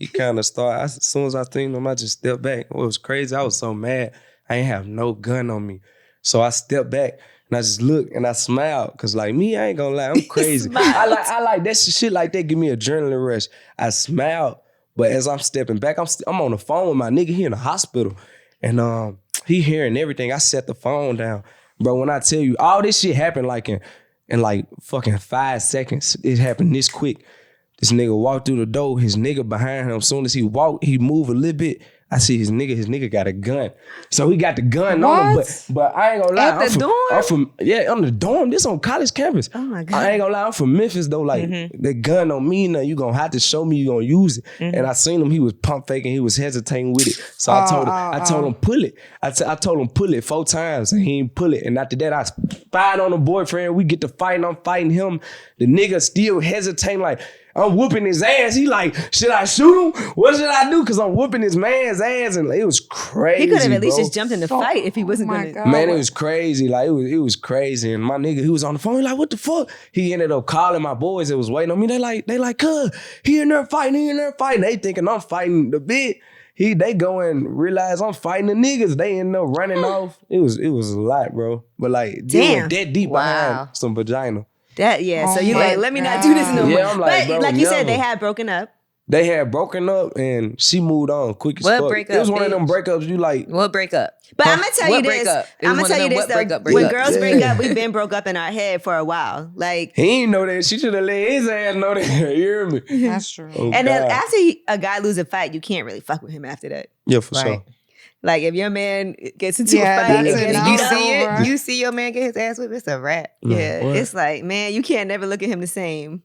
kind of started. As soon as I seen him, I just stepped back. It was crazy. I was so mad. I ain't have no gun on me, so I stepped back. And I just looked and I smiled. Cause like me, I ain't gonna lie, I'm crazy. I like that shit like that give me adrenaline rush. I smiled, but as I'm stepping back, I'm on the phone with my nigga. He in the hospital. And he hearing everything. I set the phone down. Bro, when I tell you, all this shit happened like in like fucking 5 seconds. It happened this quick. This nigga walked through the door, his nigga behind him. As soon as he walked, he moved a little bit. I see his nigga got a gun. So he got the gun on him, but I ain't gonna lie. At the dorm? On the dorm. This on college campus. Oh my God. I ain't gonna lie, I'm from Memphis though. Like the gun on me now, you gonna have to show me you gonna use it. And I seen him, he was pump faking, he was hesitating with it. So I told him pull it. I told him pull it 4 times and he ain't pull it. And after that, I spied on the boyfriend. We get to fighting, I'm fighting him. The nigga still hesitating like, I'm whooping his ass. He like, should I shoot him? What should I do? Cause I'm whooping this man's ass, and it was crazy. He could have at least bro. just jumped in the fight if he wasn't my gonna. God. Man, it was crazy. Like it was crazy. And my nigga, he was on the phone. He like, what the fuck? He ended up calling my boys that was waiting on me. They like, cuz, he in there fighting. They thinking I'm fighting the bit. They go and realize I'm fighting the niggas. They end up running off. It was a lot, bro. But like, Damn. that deep behind some vagina. That so you my like, let me not do this no more. Yeah, I'm like, but bro, like you said, never. they had broken up. They had broken up and she moved on quick as What fuck. breakup, It was one of them bitch? breakups you like. What breakup? But I'm gonna tell you What this. breakup? It I'm was gonna one tell of you them this what though. breakup, When breakup? girls break up, we've been broke up in our head for a while. Like, He ain't know that. She should have let his ass know that. You hear me? That's true. Oh, and then God. after a guy loses a fight, you can't really fuck with him after that. Yeah, for Right. sure. Like if your man gets into Yeah, a fight, that's and it. gets Now You beat it's up, see over. it? You see your man get his ass whipped? It's a wrap. yeah, What? it's like, man, you can't never look at him the same.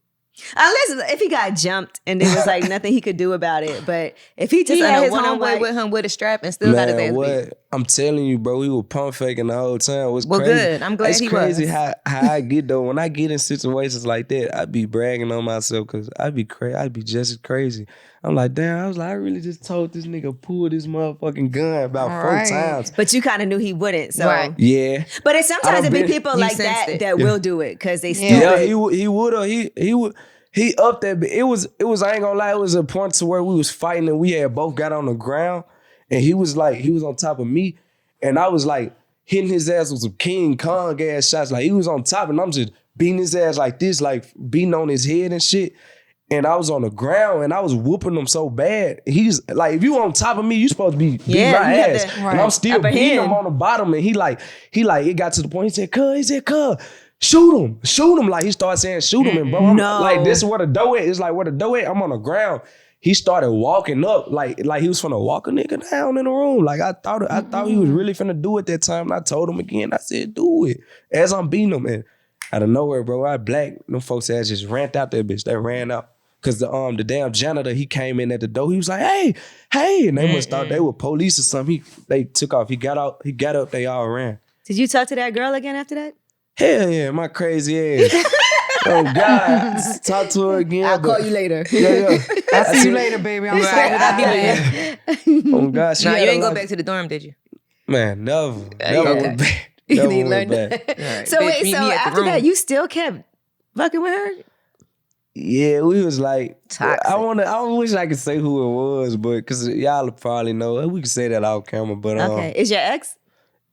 Unless if he got jumped and there was like nothing he could do about it. But if he just He on had a his one-on-one homeboy with him with a strap and still got his ass Man, beat. what? I'm telling you, bro, we were pump faking the whole time. It was Well, crazy. good. I'm glad it's he crazy was. how I get though. When I get in situations like that, I be bragging on myself because I be crazy. I be just as crazy. I'm like, damn, I was like, I really just told this nigga pull this motherfucking gun about All 4 right. times. but you kind of knew he wouldn't. So, Right. Yeah. but it's sometimes I it done be been- people You like sensed that it. that will do it because they Yeah. stupid. Yeah, he would have. He upped that. It was. I ain't gonna lie. It was a point to where we was fighting and we had both got on the ground, and he was on top of me, and I was like hitting his ass with some King Kong ass shots. Like he was on top, and I'm just beating his ass like this, like beating on his head and shit. and I was on the ground and I was whooping him so bad. He's like, if you on top of me, you supposed to be beating my ass. And I'm still beating him on the bottom. And he like, it got to the point, he said, cuz, shoot him. Like he started saying, shoot him. And bro, I'm like, this is where the dough at. It's like where the dough at, I'm on the ground. He started walking up like he was finna walk a nigga down in the room. Like I thought he was really finna do it that time. And I told him again, I said, do it. As I'm beating him. And out of nowhere, bro, I black. Them folks ass just ran out that bitch. They ran out. Cause the damn janitor, he came in at the door. He was like, hey. And they must thought they were police or something. They took off. He got up, they all ran. Did you talk to that girl again after that? Hell yeah, my crazy ass. Oh God, talk to her again. I'll call you later. Yeah. I'll see you later, baby. I'm sorry. I'll be back. Oh God, No, you ain't go back to the dorm, did you? Man, never went back. Never went back. Right. So Bitch, wait, meet so me at the after room. that, you still kept fucking with her? Yeah, we was like, Toxic. I wish I could say who it was, but because y'all probably know, we can say that off camera, but Okay. Is your ex?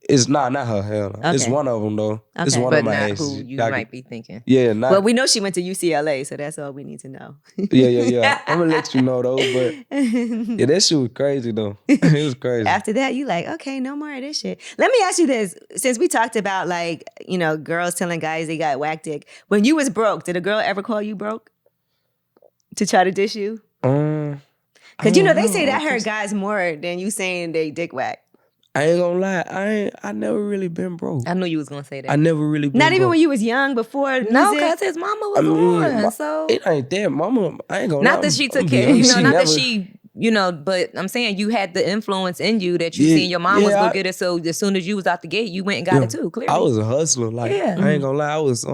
it's not her, hell no. It's Okay. one of them though. It's Okay. one But of my not exes. who you Y'all might be thinking. Yeah, not. Well, we know she went to UCLA, so that's all we need to know. Yeah. I'm gonna let you know though, but yeah, that shit was crazy though. It was crazy. After that, you like, okay, no more of this shit. Let me ask you this. Since we talked about like, girls telling guys they got whack dick. When you was broke, did a girl ever call you broke? To try to dish you? Because they say that hurt guys more than you saying they dick whack. I ain't gonna lie, I never really been broke. I knew you was gonna say that. I never really been Not broke. even when you was young, before No, music? because his mama was on. So it ain't that. Mama, I ain't gonna lie. not that she I'm took be care, honest, not that never- she, but I'm saying you had the influence in you that you seen your mom was gonna get it. So as soon as you was out the gate, you went and got it too. Clearly, I was a hustler. Like Yeah. I ain't gonna lie, I was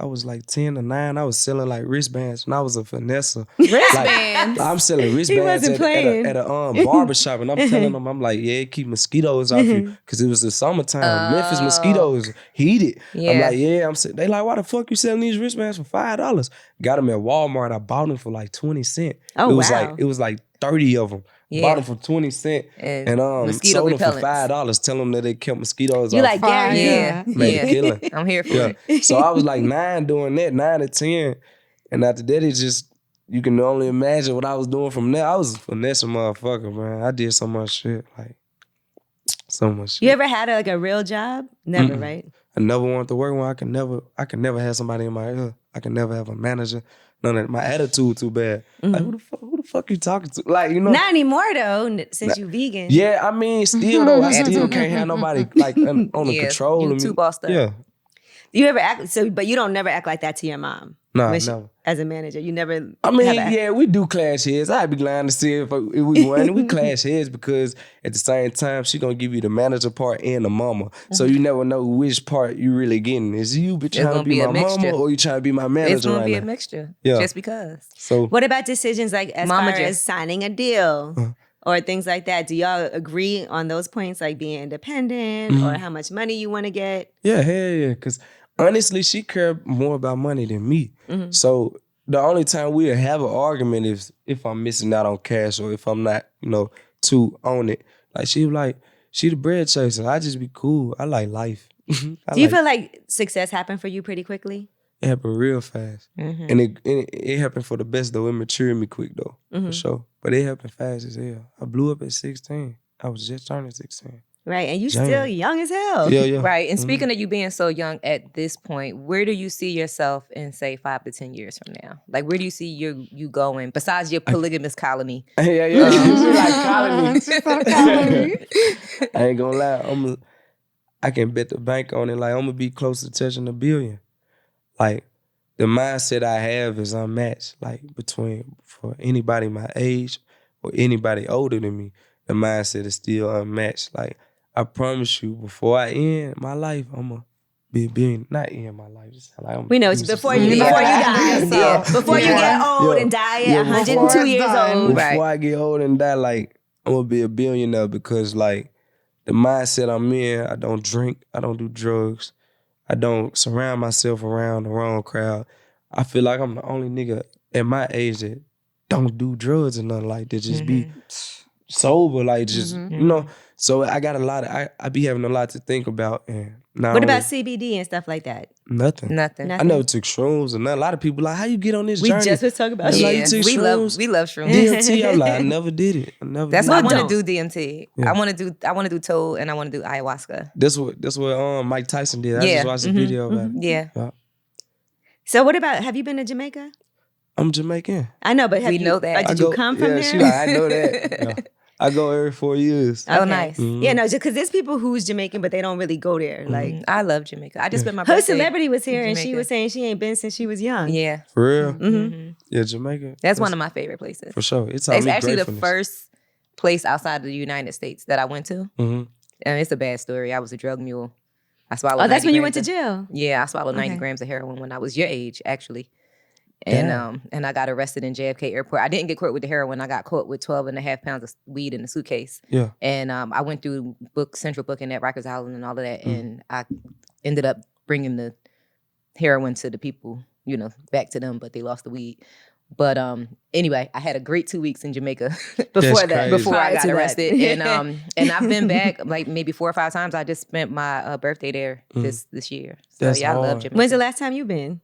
I was like 10 or 9. I was selling like wristbands and I was a finesser. wristbands. Like, I'm selling wristbands wasn't playing. at a barbershop and I'm telling them, I'm like, yeah, keep mosquitoes off you. Cause it was the summertime. Memphis mosquitoes heated. Yeah. I'm like, yeah, they like, why the fuck you selling these wristbands for $5? Got them at Walmart. I bought them for like 20 cents. Oh, it wow. was like 30 of them. Yeah. Bought them for 20 cents And and mosquito sold them for repellents. $5. Tell them that they kept mosquitoes You off. like Gary? Yeah, Made a killing. I'm here for Yeah. it. So I was like 9 doing that, 9 to 10. And after that, it just, you can only imagine what I was doing from there. I was a finessing motherfucker, man. I did so much shit. Like, so much shit. You ever had like a real job? Never, right? I never wanted to work when I can never have somebody in my ear. I can never have a manager. None of that. My attitude too bad. Like, who the fuck you talking to? Like, Not anymore though, since you vegan. Yeah, I mean, still though, I still can't have nobody like on the Yeah, control you of me. too bossed up. Yeah. You ever act but you don't never act like that to your mom? Nah, When she- never. As a manager, you never. I mean, have yeah, we do clash heads. I'd be lying to say if we won. We clash heads because at the same time, she gonna give you the manager part and the mama. So you never know which part you really getting. Is you trying to gonna be be a my mama mixture. or you trying to be my manager It's gonna right be now? a mixture. Yeah. Just because. So What about decisions like as Mama far just- as signing a deal or things like that? Do y'all agree on those points, like being independent or how much money you want to get? yeah, hell yeah. Because honestly, she cared more about money than me. So the only time we'll have an argument is if I'm missing out on cash or if I'm not, too on it. Like she the bread chaser. I just be cool. I like life. Do you feel like success happened for you pretty quickly? It happened real fast. And it happened for the best though. It matured me quick though, for sure. But it happened fast as hell. I blew up at 16. I was just turning 16. Right. And you Damn. still young as hell. Yeah. Right. And speaking of you being so young at this point, where do you see yourself in say 5 to 10 years from now? Like where do you see you going besides your polygamous colony? Yeah. It's like colony. I ain't gonna lie. I can bet the bank on it. Like I'm gonna be close to touching $1 billion. Like the mindset I have is unmatched. Like for anybody my age or anybody older than me, the mindset is still unmatched. Like I promise you, before I end my life, I'm gonna be a billion. Not end my life. Just like We know it's before you die. Yeah. Before you get old Yeah. and die Yeah, at before 102 it's years done. old. Before I get old and die, like I'm gonna be a billionaire because like the mindset I'm in, I don't drink, I don't do drugs, I don't surround myself around the wrong crowd. I feel like I'm the only nigga at my age that don't do drugs and nothing like that. Just be sober, like just you know. So I got a lot of I be having a lot to think about. And what about CBD and stuff like that? Nothing. I never took shrooms and nothing. A lot of people like, how you get on this journey? We just was talking about like, yeah. you took we shrooms? love shrooms. DMT. I'm like, I never did it. That's why I want to do DMT. I want to do toad and I want to do ayahuasca. That's what Mike Tyson did. I just watched a video about it. Yeah. So what about, have you been to Jamaica? I'm Jamaican. I know, but we know that. Like, did you come from there? She like, I know that. Yeah. I go every 4 years. Oh, nice. Yeah, no, just because there's people who's Jamaican, but they don't really go there. Like, I love Jamaica. I just spent my her birthday celebrity was here in and she Jamaica. was saying she ain't been since she was young. Yeah. For real? Yeah, Jamaica. That's one of my favorite places. For sure. It's actually the first place outside of the United States that I went to. Mm-hmm. And it's a bad story. I was a drug mule. I swallowed. Oh, that's when you grams went to jail? Yeah, I swallowed 90 grams of heroin when I was your age, actually. And I got arrested in JFK Airport. I didn't get caught with the heroin. I got caught with 12.5 pounds of weed in a suitcase. Yeah. And I went through central booking at Rikers Island and all of that. And I ended up bringing the heroin to the people, back to them, but they lost the weed. But anyway, I had a great 2 weeks in Jamaica before I got arrested. And I've been back like maybe 4 or 5 times. I just spent my birthday there this year. So I love Jamaica. When's the last time you've been?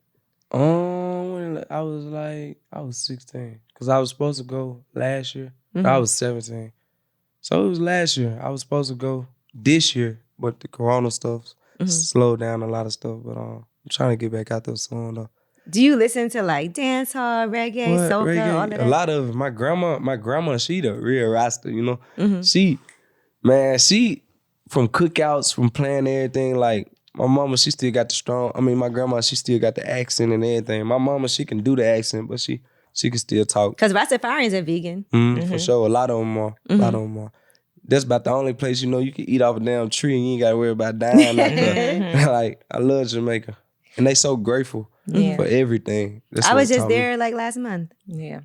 When I was 16 because I was supposed to go last year. I was 17, so it was last year. I was supposed to go this year, but the Corona stuff slowed down a lot of stuff. But I'm trying to get back out there soon though. Do you listen to like dancehall, reggae, soca, all of that? A lot of it. My grandma, she the real Rasta, She from cookouts, from playing everything like. My mama, she still got my grandma, she still got the accent and everything. My mama, she can do the accent, but she can still talk. Because Rastafarians are vegan. For sure. A lot of them are. That's about the only place, you can eat off a damn tree and you ain't got to worry about dying. Like, I love Jamaica. And they so grateful for everything. I was just there like last month. Yeah.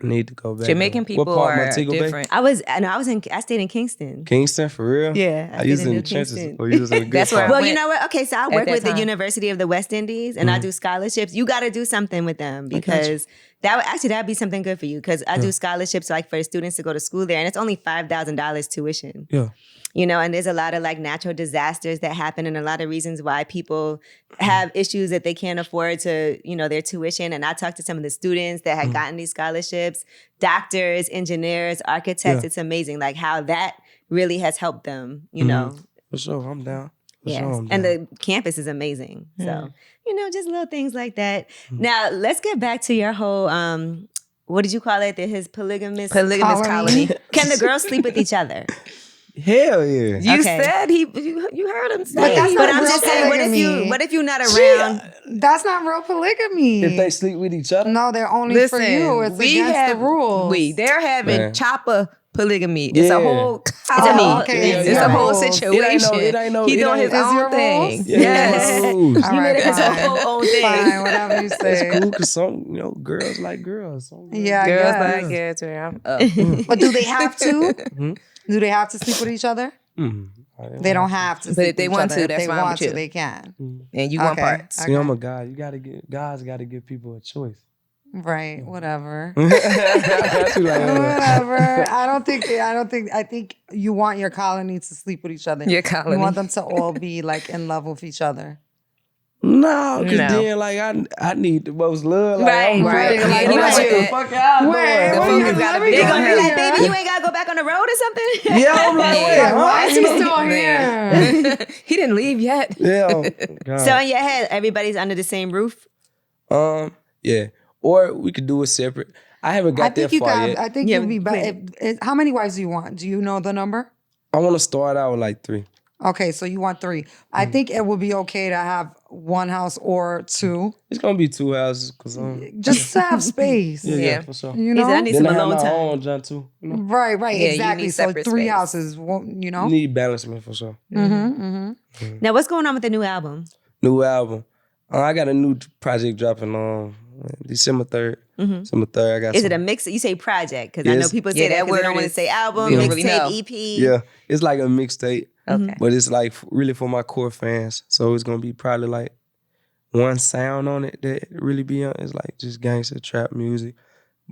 Need to go back. Jamaican people are different. I stayed in Kingston. Kingston, for real? Yeah. I used in the trenches. Or you was in a good spot. Well, you know what? Okay, so I work with the University of the West Indies and I do scholarships. You got to do something with them because that'd be something good for you because I do scholarships like for students to go to school there and it's only $5,000 tuition. Yeah. And there's a lot of like natural disasters that happen and a lot of reasons why people have issues that they can't afford to, their tuition. And I talked to some of the students that had gotten these scholarships, doctors, engineers, architects. Yeah. It's amazing like how that really has helped them, For sure, I'm down. And the campus is amazing. So, just little things like that. Now, let's get back to your whole, what did you call it? His polygamous colony. Can the girls sleep with each other? Hell yeah! You said you heard him say. But I'm just saying, what if you're not around? That's not real polygamy. If they sleep with each other, no, they're only for you. It's against the rules. They're having Choppa polygamy. It's a whole colony. It's a whole situation. He doing his own thing. Yes. All right, it's a whole own thing. Fine, whatever you say. It's cool because some, girls like girls. Yeah, girls like girls. But do they have to? Do they have to sleep with each other? They don't have to. But if they want to, that's fine with you. They can. And you want parts. See, I'm a guy. Guys got to give people a choice. Right. Whatever. Whatever. I think you want your colony to sleep with each other. Your colony. You want them to all be like in love with each other. No, because then like I need the most love. Like, right. Like, you like the fuck out. They gonna be like, baby, you ain't gotta go back on the road or something. Yeah, I'm like, wait, why is he still here? He didn't leave yet. Yeah. So in your head, everybody's under the same roof. Yeah, or we could do it separate. I haven't got that far yet. I think you'd be better. How many wives do you want? Do you know the number? I want to start out with like 3. Okay, so you want 3. I think it would be okay to have 1 house or 2. It's gonna be 2 houses because just to have space. Yeah, for sure. You know, I need some alone time. Own, John, too. Right, Yeah, exactly. So 3 space. houses, you know. You need balancement for sure. Now, what's going on with the new album? New album. I got a new project dropping December 3rd. December 3rd. I got. Is it a mix? You say project because I know people say that because they don't want to say album, mixtape, EP. Yeah, it's like a mixtape. Okay. But it's like really for my core fans. So it's gonna be probably like one sound on it that really be on. It's like just gangster trap music.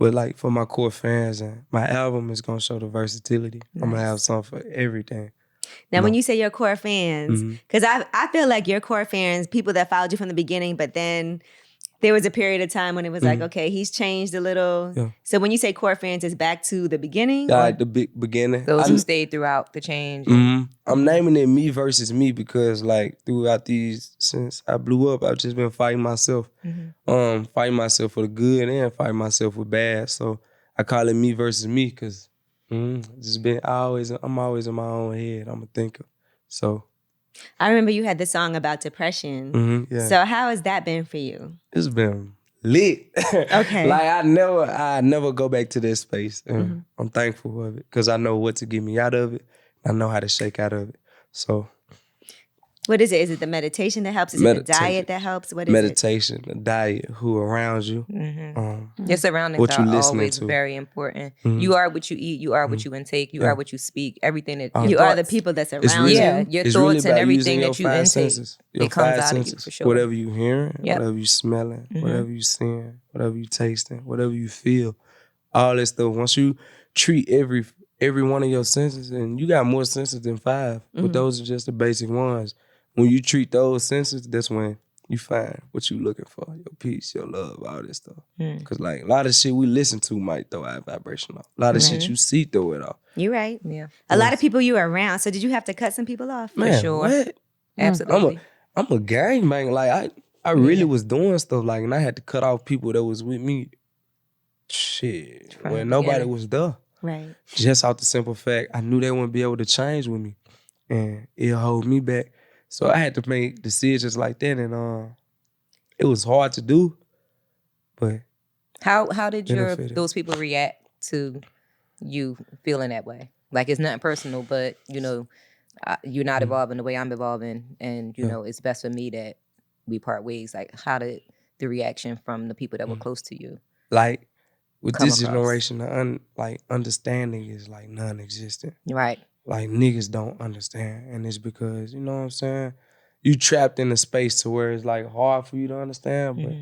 But like for my core fans, and my album is gonna show the versatility. Nice. I'm gonna have something for everything. Now, when you say your core fans, because I feel like your core fans, people that followed you from the beginning, but then there was a period of time when it was like, okay, he's changed a little. Yeah. So when you say core fans, it's back to the beginning? Like the big beginning. Those who stayed throughout the change. I'm naming it me versus me because like throughout since I blew up, I've just been fighting myself. Fighting myself for the good and fighting myself for bad. So I call it me versus me because I'm always in my own head. I'm a thinker. So I remember you had the song about depression. yeah. So how has that been for you? It's been lit. Okay. Like I never go back to that space. And I'm thankful of it because I know what to get me out of it. I know how to shake out of it. So what is it? Is it the meditation that helps? Is it the diet that helps? What is meditation, the diet, who around you. Your surroundings what you are listening always to. very important. You are what you eat. You are what you intake. You are what you speak. Everything that you are the people that's around really, you. Yeah, your it's thoughts really and about everything using that you your five intake, senses. Your it comes five out of you senses. for sure. Whatever you hearing, Yep. whatever you smelling, whatever you seeing, whatever you tasting, whatever you feel, all that stuff. Once you treat every one of your senses, and you got more senses than 5, but those are just the basic ones. When you treat those senses, that's when you find what you looking for, your peace, your love, all this stuff. Because like a lot of shit we listen to might throw our vibration off. A lot of shit you see throw it off. You're right. Yeah. A lot of people you were around. So did you have to cut some people off? Man, For sure. what? Absolutely. I'm a gangbang. Like I really was doing stuff like, and I had to cut off people that was with me. Shit, From when the nobody beginning. was there. Right. Just off the simple fact, I knew they wouldn't be able to change with me, and it'll hold me back. So I had to make decisions like that, and it was hard to do, but How did benefited. those people react to you feeling that way? Like it's nothing personal, but you're not evolving the way I'm evolving, and it's best for me that we part ways. Like how did the reaction from the people that were close to you? like with Come this across. generation, like understanding is like non-existent. Right. Like niggas don't understand, and it's because you know what I'm saying. You trapped in a space to where it's like hard for you to understand, but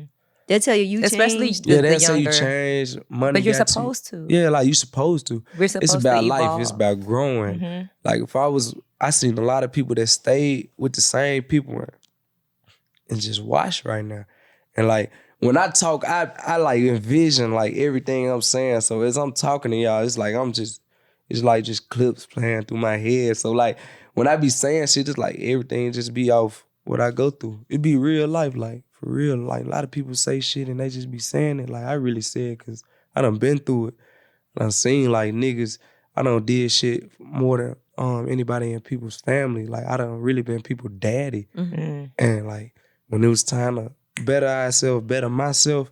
They'll tell you Especially changed. the they'll say you younger, change. Money, but you're got supposed to. Yeah, like you supposed to. We're supposed It's to about life. evolve. It's about growing. Like if I seen a lot of people that stayed with the same people and just watch right now, and like. When I talk, I like envision like everything I'm saying. So as I'm talking to y'all, it's like it's like just clips playing through my head. So like when I be saying shit, it's like everything just be off what I go through. It be real life, like for real. Like a lot of people say shit and they just be saying it. Like I really say it because I done been through it. I done seen like niggas, I done did shit more than anybody in people's family. Like I done really been people's daddy. And like when it was time to better ourselves, better myself,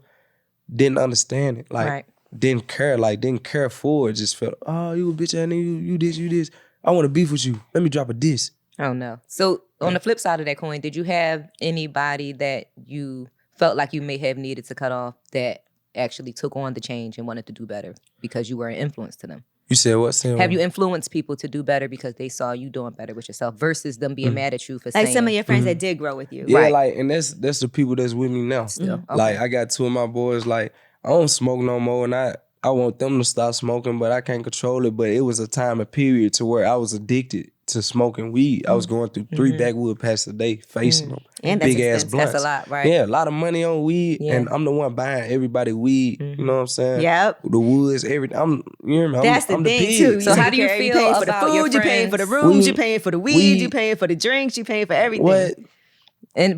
didn't understand it. Like, didn't care for it. Just felt, oh, you a bitch ass nigga, you this. I want to beef with you. Let me drop a diss. Oh, no. So on the flip side of that coin, did you have anybody that you felt like you may have needed to cut off that actually took on the change and wanted to do better because you were an influence to them? You said what? Have you influenced people to do better because they saw you doing better with yourself versus them being mad at you for saying... Like some of your friends that did grow with you. Yeah, Right. like, and that's the people that's with me now. Still. Okay. Like, I got 2 of my boys, like, I don't smoke no more, and I want them to stop smoking, but I can't control it. But it was a time, a period to where I was addicted to smoking weed. I was going through 3 backwood packs a day, facing them. And that's big ass expensive. blunts. That's a lot, right? Yeah, a lot of money on weed, Yeah. and I'm the one buying everybody weed. You know what I'm saying? Yep. The woods, everything. You hear me? That's the I'm thing pig. too. So how do you You feel paying for the about your food, you paying for the friends? rooms, you paying for the weed, you Weed. paying for the drinks, you paying for everything. What?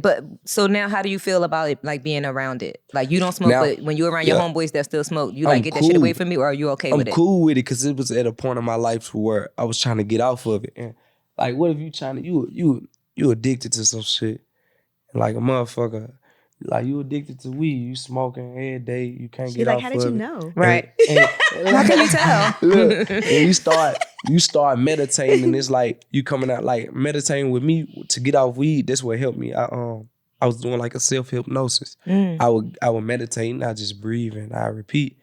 But so now how do you feel about it, like being around it? Like you don't smoke, Now, but when you're around your yeah. homeboys that still smoke, you I'm like get that shit cool. away from me, or are you okay I'm with it? cool with it because it was at a point in my life where I was trying to get off of it. And like, what if you trying to you addicted to some shit? And like a motherfucker, like you addicted to weed, you smoking every day, you can't She's get like, off how of did you it. know? Right. How can you tell? Look, and you start meditating, and it's like you coming out like meditating with me to get off weed. That's what helped me. I was doing like a self-hypnosis. I would meditate and I just breathe and I repeat,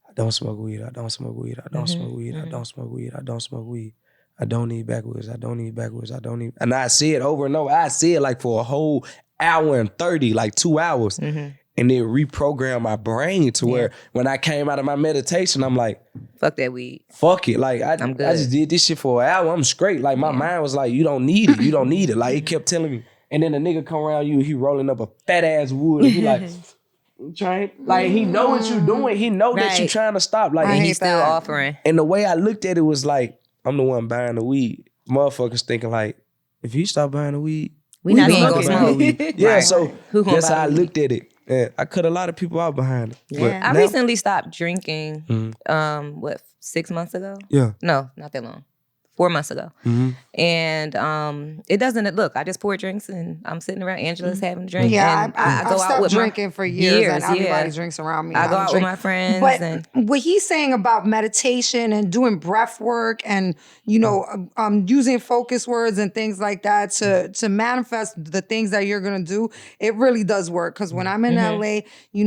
I don't smoke weed, I don't smoke weed, I don't smoke weed, I don't smoke weed, I don't smoke weed. I don't need backwards, I don't need backwards, I don't need... And I say it over and over. I say it like for a whole hour and 30, like 2 hours. And and it reprogrammed my brain to where when I came out of my meditation, I'm like, fuck that weed. Fuck it. Like I just did this shit for an hour. I'm straight. Like my mind was like, you don't need it. You don't need it. Like it kept telling me. And then the nigga come around you, he rolling up a fat ass wood. And he like, trying, like he know what you doing. He know that you trying to stop. Like and he's still offering. And the way I looked at it was like, I'm the one buying the weed. Motherfuckers thinking like, if he stop buying the weed, we not gonna smoking. smoke. Yeah, Right. so that's how I weed? looked at it. Yeah, I cut a lot of people out behind it. Yeah. I now- recently stopped drinking. 6 months ago? Yeah. No, not that long. 4 months ago. And it doesn't look. I just pour drinks and I'm sitting around. Angela's having a drink. Yeah, and I've go out stopped with drinking for years and everybody drinks around me. I go don't out drink. with my friends. But and what he's saying about meditation and doing breath work and, using focus words and things like that to manifest the things that you're going to do, it really does work. Because when I'm in LA,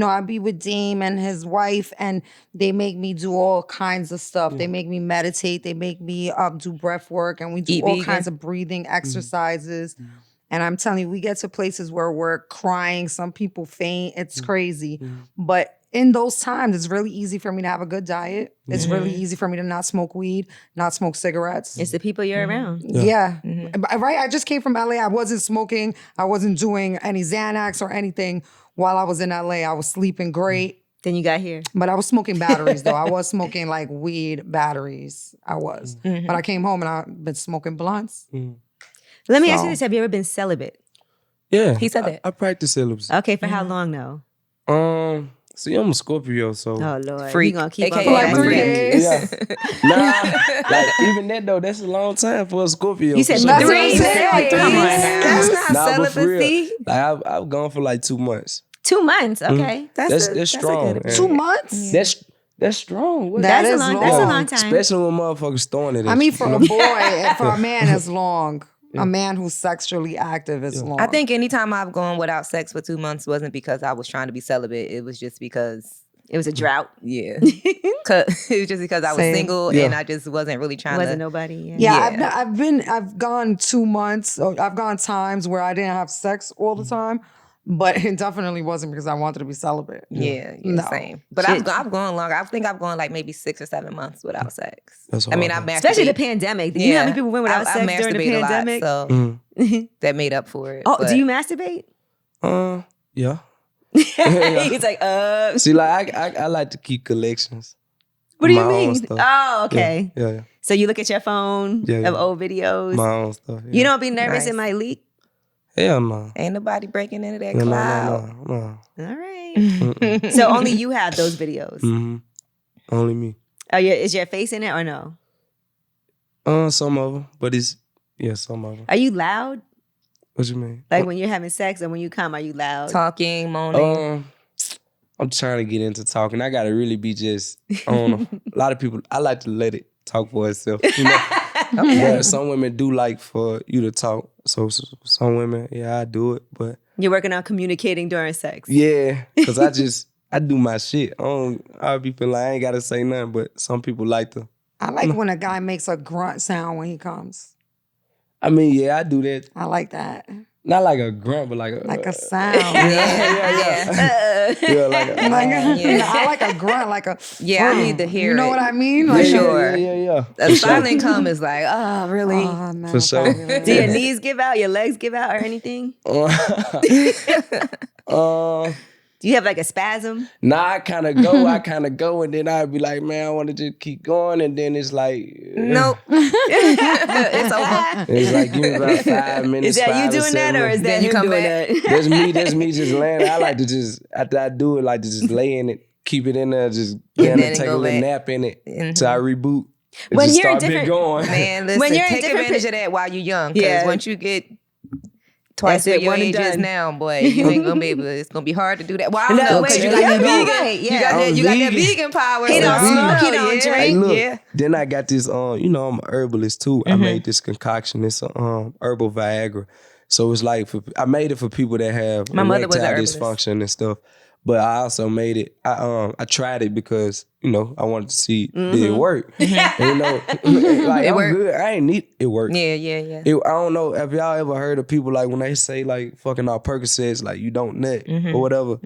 I be with Dame and his wife and they make me do all kinds of stuff. They make me meditate. They make me do breath work and we do Eat all vegan. kinds of breathing exercises. And I'm telling you, we get to places where we're crying. Some people faint. It's crazy. But in those times, it's really easy for me to have a good diet. It's really easy for me to not smoke weed, not smoke cigarettes. It's the people you're around. Yeah. Right. I just came from LA. I wasn't smoking. I wasn't doing any Xanax or anything while I was in LA. I was sleeping great. Then you got here. But I was smoking batteries though. I was smoking like weed batteries. I was. But I came home and I've been smoking blunts. Let me ask you this. Have you ever been celibate? Yeah. He said that. I practice celibacy. Okay, for how long though? See, I'm a Scorpio, so Oh Lord. Freak. We gonna keep AKA on like going 3 back. days. yeah. Like even that though, that's a long time for a Scorpio. You said for That's sure. what I'm saying, like 3 Come on days. now. That's not Nah, but for real, celibacy. like I've gone for like 2 months. 2 months. Okay. That's strong. good- man. 2 months? That's strong. What- That That's a is long. That's a long. long time. Especially when motherfuckers throwing it. I mean, for a boy, and for a man, it's long. A man who's sexually active is long. I think anytime I've gone without sex for 2 months wasn't because I was trying to be celibate. It was just because, It was a drought. it was just because I was Same. single and I just wasn't really trying Wasn't to. nobody. Yeah, I've gone 2 months. I've gone times where I didn't have sex all the time, but it definitely wasn't because I wanted to be celibate. Yeah, No. same. But I've gone longer. I think I've gone like maybe 6 or 7 months without sex. That's I mean, I hard. masturbate. Especially the pandemic. You know how many people went without I sex during the masturbate a lot, pandemic? so that made up for it. Oh, but do you masturbate? Yeah. He's like, See, like I like to keep collections. what do you My own mean? stuff. Oh, okay. Yeah. So you look at your phone Yeah, of yeah. old videos. My own stuff. Yeah. You don't be nervous Nice. it might leak? Hell no. ain't nobody breaking into that No, cloud. no. All right. So only you have those videos. Mm-hmm. Only me. Is your face in it or no? Some of them, but some of them. Are you loud? What you mean? Like when you're having sex or when you come, are you loud? Talking, moaning. I'm trying to get into talking. I gotta really be just on a lot of people. I like to let it talk for itself. You know? But some women do like for you to talk. So some women, I do it. But You're working on communicating during sex. yeah, because I do my shit. I'll be feeling like I ain't gotta say nothing. But some people like to. I like when a guy makes a grunt sound when he comes. I mean, I do that. I like that. Not like a grunt, but like Like a sound. yeah, like a, I like a grunt, like a. Yeah, I need to hear You know it. what I mean? For Like, sure. Yeah. A silent come is like, oh, really? Oh, man, For sure. I really Do your like knees give out? Your legs give out or anything? Do you have like a spasm? Nah, I kind of go, and then I'd be like, man, I want to just keep going, and then it's like, Nope. It's over. it's like, give me about 5 minutes. Is that you 5 doing that 7 or is that Then you him come doing back. that? That's me just laying. I like to just, after I do it, like to just lay in it, keep it in there, just then take a go little back. nap in it till I reboot. And When just you're in start different- going. Man, listen, When you're in take different advantage pi- of that while you're young. Because Yeah. once you get twice That's what it, your one and age is done. now, boy, you ain't gonna be able to, it's gonna be hard to do that. Well, I don't No, know, wait, because you yeah, got that vegan. vegan. Yeah. You got I'm that vegan. vegan power. He so don't I don't smoke, he know, don't yeah. drink. Hey, look, Yeah. then I got this, I'm an herbalist too. I made this concoction. It's a herbal Viagra. So it's like, I made it for people that have My mother was an erectile herbalist. dysfunction and stuff. But I also made it. I tried it because I wanted to see did it work. And, like I'm good. I ain't need it work. Yeah. I don't know if y'all ever heard of people like when they say like fucking off Percocets, like you don't nut or whatever.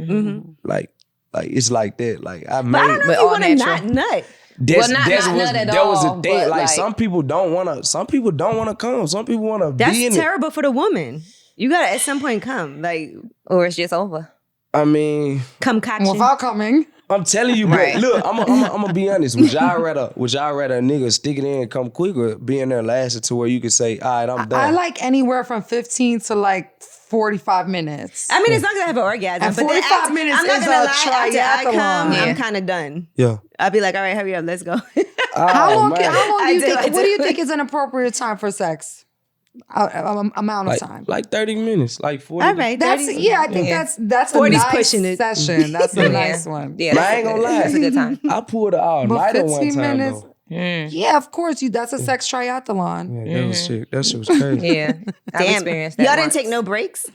Like it's like that. Like I made. But I don't know if you want to not nut. That was a thing. Like some people don't want to. Some people don't want to come. Some people want to be in it. That's terrible for the woman. You gotta at some point come, like, or it's just over. I mean, concoction. Without coming. I'm telling you, right. But look, I'm gonna be honest. Would y'all rather a nigga stick it in and come quick, or be in there lasting to where you can say, all right, I'm done? I like anywhere from 15 to like 45 minutes. I mean, as long as I have an orgasm. And but 45 minutes I'm not is gonna a lie, after I come, triathlon. I'm kind of done. Yeah. I'll be like, all right, hurry up, let's go. How long do you think? I What do you think is an appropriate time for sex? Amount of time. Like 30 minutes, like 40. All right, That's 30. I think that's a 40's nice pushing it. session. That's a nice one. Yeah, I ain't gonna lie. That's a good time. I pulled it all But night at 15 one time minutes. though. Yeah, of course. That's a sex triathlon. Yeah, that was shit. That shit was crazy. Yeah, I've Damn, experienced that. y'all once. didn't take no breaks?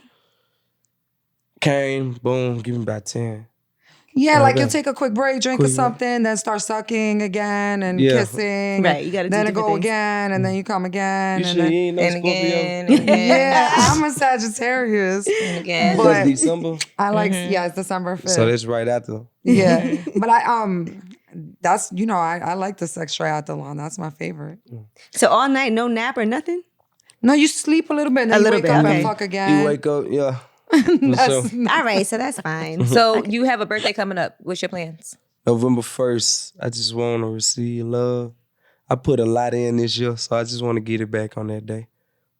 Came, boom, give me about 10. Yeah, like Okay. you'll take a quick break, drink Quick break. something, then start sucking again and Yeah. kissing. Right, you gotta do then it different go things. again, and then you come again. You and sure then, you ain't no And Scorpio? again, and again, yeah, I'm a Sagittarius. and again. But- That's December. I like it's December 5th. So that's right after. Yeah. But that's I like the sex triathlon. That's my favorite. So all night, no nap or nothing? No, you sleep a little bit, and then A you little wake bit, up okay. and fuck again. You wake up, yeah. That's- So, All right, so that's fine. So you have a birthday coming up. What's your plans? November 1st, I just want to receive love. I put a lot in this year, so I just want to get it back on that day.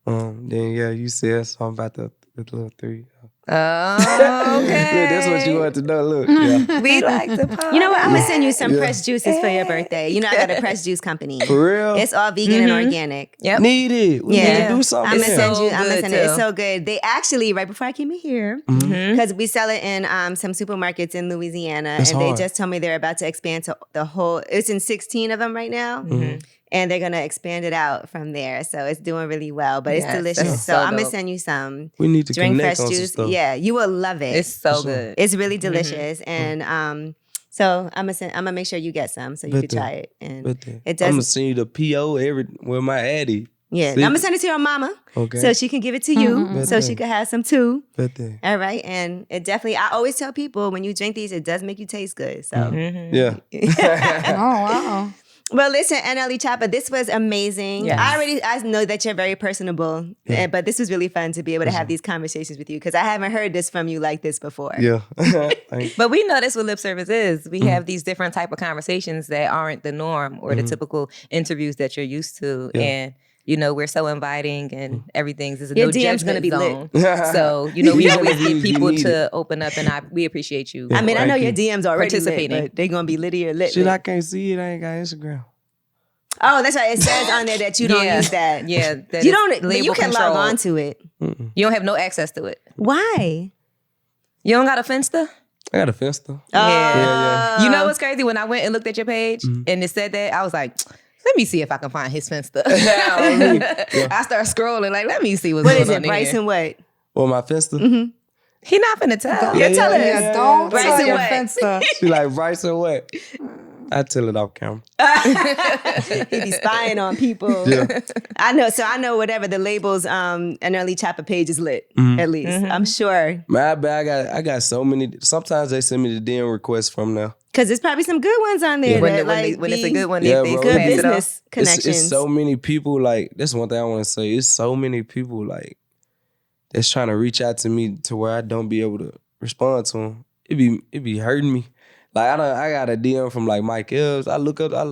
Then yeah, you said so I'm about the little 3. Oh, okay. Look, that's what you want to know. Look, yeah. We like to party. You know what? I'm gonna send you some pressed juices for your birthday. You know, I got a pressed juice company. For real? It's all vegan and organic. Yep. Need it. We need to do something. I'm gonna It's send so you. I'm gonna good, send it. It's too. so good. They actually right before I came in here, because we sell it in some supermarkets in Louisiana, That's and hard. they just told me they're about to expand to the whole. It's in 16 of them right now. And they're gonna expand it out from there, so it's doing really well. But it's Yes, delicious. that's So so I'm gonna dope. send you some. We need to Drink connect fresh on some juice. stuff. Yeah, you will love it. It's so good. It's really delicious, and so I'm gonna make sure you get some so you Bet can try that. it. And Bet that. it I'm gonna does. send you the PO with my Addy. Yeah, See? I'm gonna send it to your mama Okay. so she can give it to you, Bet so that. she could have some too. Bet that. All right, and it definitely. I always tell people when you drink these, it does make you taste good. So. Yeah. Oh wow. Well, listen, NLE Choppa, this was amazing. Yes. I know that you're very personable, but this was really fun to be able to have these conversations with you because I haven't heard this from you like this before. Yeah. Thank But we know that's what lip service is. We have these different type of conversations that aren't the norm or the typical interviews that you're used to. Yeah. And, we're so inviting and everything's is a Your no DM's gonna judgment be zone. lit. So, we Yeah. always get You people need to open up and we appreciate you. I mean, I know your Thank DMs already Participating. lit, but they're gonna be litty or lit. Shit, I lit. can't see it. I ain't got Instagram. Oh, that's right. It says on there that you don't use that. Yeah. that You is don't. But you label can controlled. log on to it. You don't have no access to it. Why? You don't got a Finsta? I got a Finsta. Yeah. You know what's crazy? When I went and looked at your page and it said that, I was like, let me see if I can find his Finsta. I started scrolling, like, let me see what's What going is on it, in Bryson? here. What? Well, my Finsta. He not finna tell. Yeah, tell us. Yeah, don't Bryson tell your what? Finsta. She like, Bryce or what? I tell it off camera. He be spying on people. Yeah. I know. So I know whatever the labels NLE Choppa page is lit. At least I'm sure My bad. I got so many. Sometimes they send me the DM requests from there. because there's probably some good ones on there When, that when it's a be good one, Yeah, they bro. good pass it off. business connections. It's so many people. Like that's one thing I want to say. It's so many people like that's trying to reach out to me to where I don't be able to respond to them. It be hurting me. Like I got a DM from like Mike Ells. I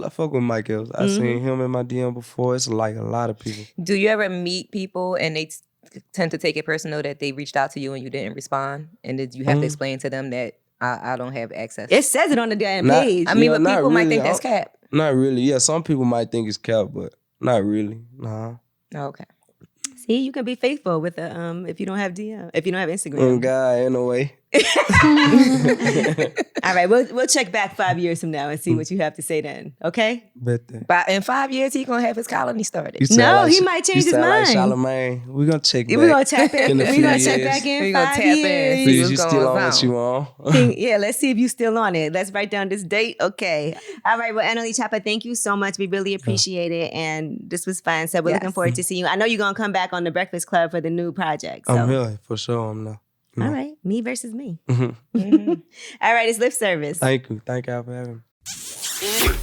fuck with Mike Ells. I seen him in my DM before. It's like a lot of people. Do you ever meet people and they tend to take it personal that they reached out to you and you didn't respond? And did you have to explain to them that I don't have access? It says it on the damn Not- page. I mean, Yeah, but not people might really. think that's cap. Not really. Yeah, some people might think it's cap, but not really. Nah. Okay. See, you can be faithful with the if you don't have DM, if you don't have Oh Instagram. God, in a way. All right, we'll check back 5 years from now and see what you have to say then. Okay? Bet that. But in 5 years, he gonna have his colony started. You sound No, like he might change his You mind. sound like Charlamagne. We're gonna check back. We're gonna tap in. In a We're few gonna check years. back in We gonna 5 tap in. years. See, what's you going still on what on. you on. Yeah, let's see if you still on it. Let's write down this date. Okay. All right. Well, NLE Choppa, thank you so much. We really appreciate it. And this was fun. So we're looking forward to seeing you. I know you're going to come back on the Breakfast Club for the new project. So. I'm here for sure. I'm not. All right. Me versus me. Mhm. All right. It's lip service. Thank you. Thank y'all for having me.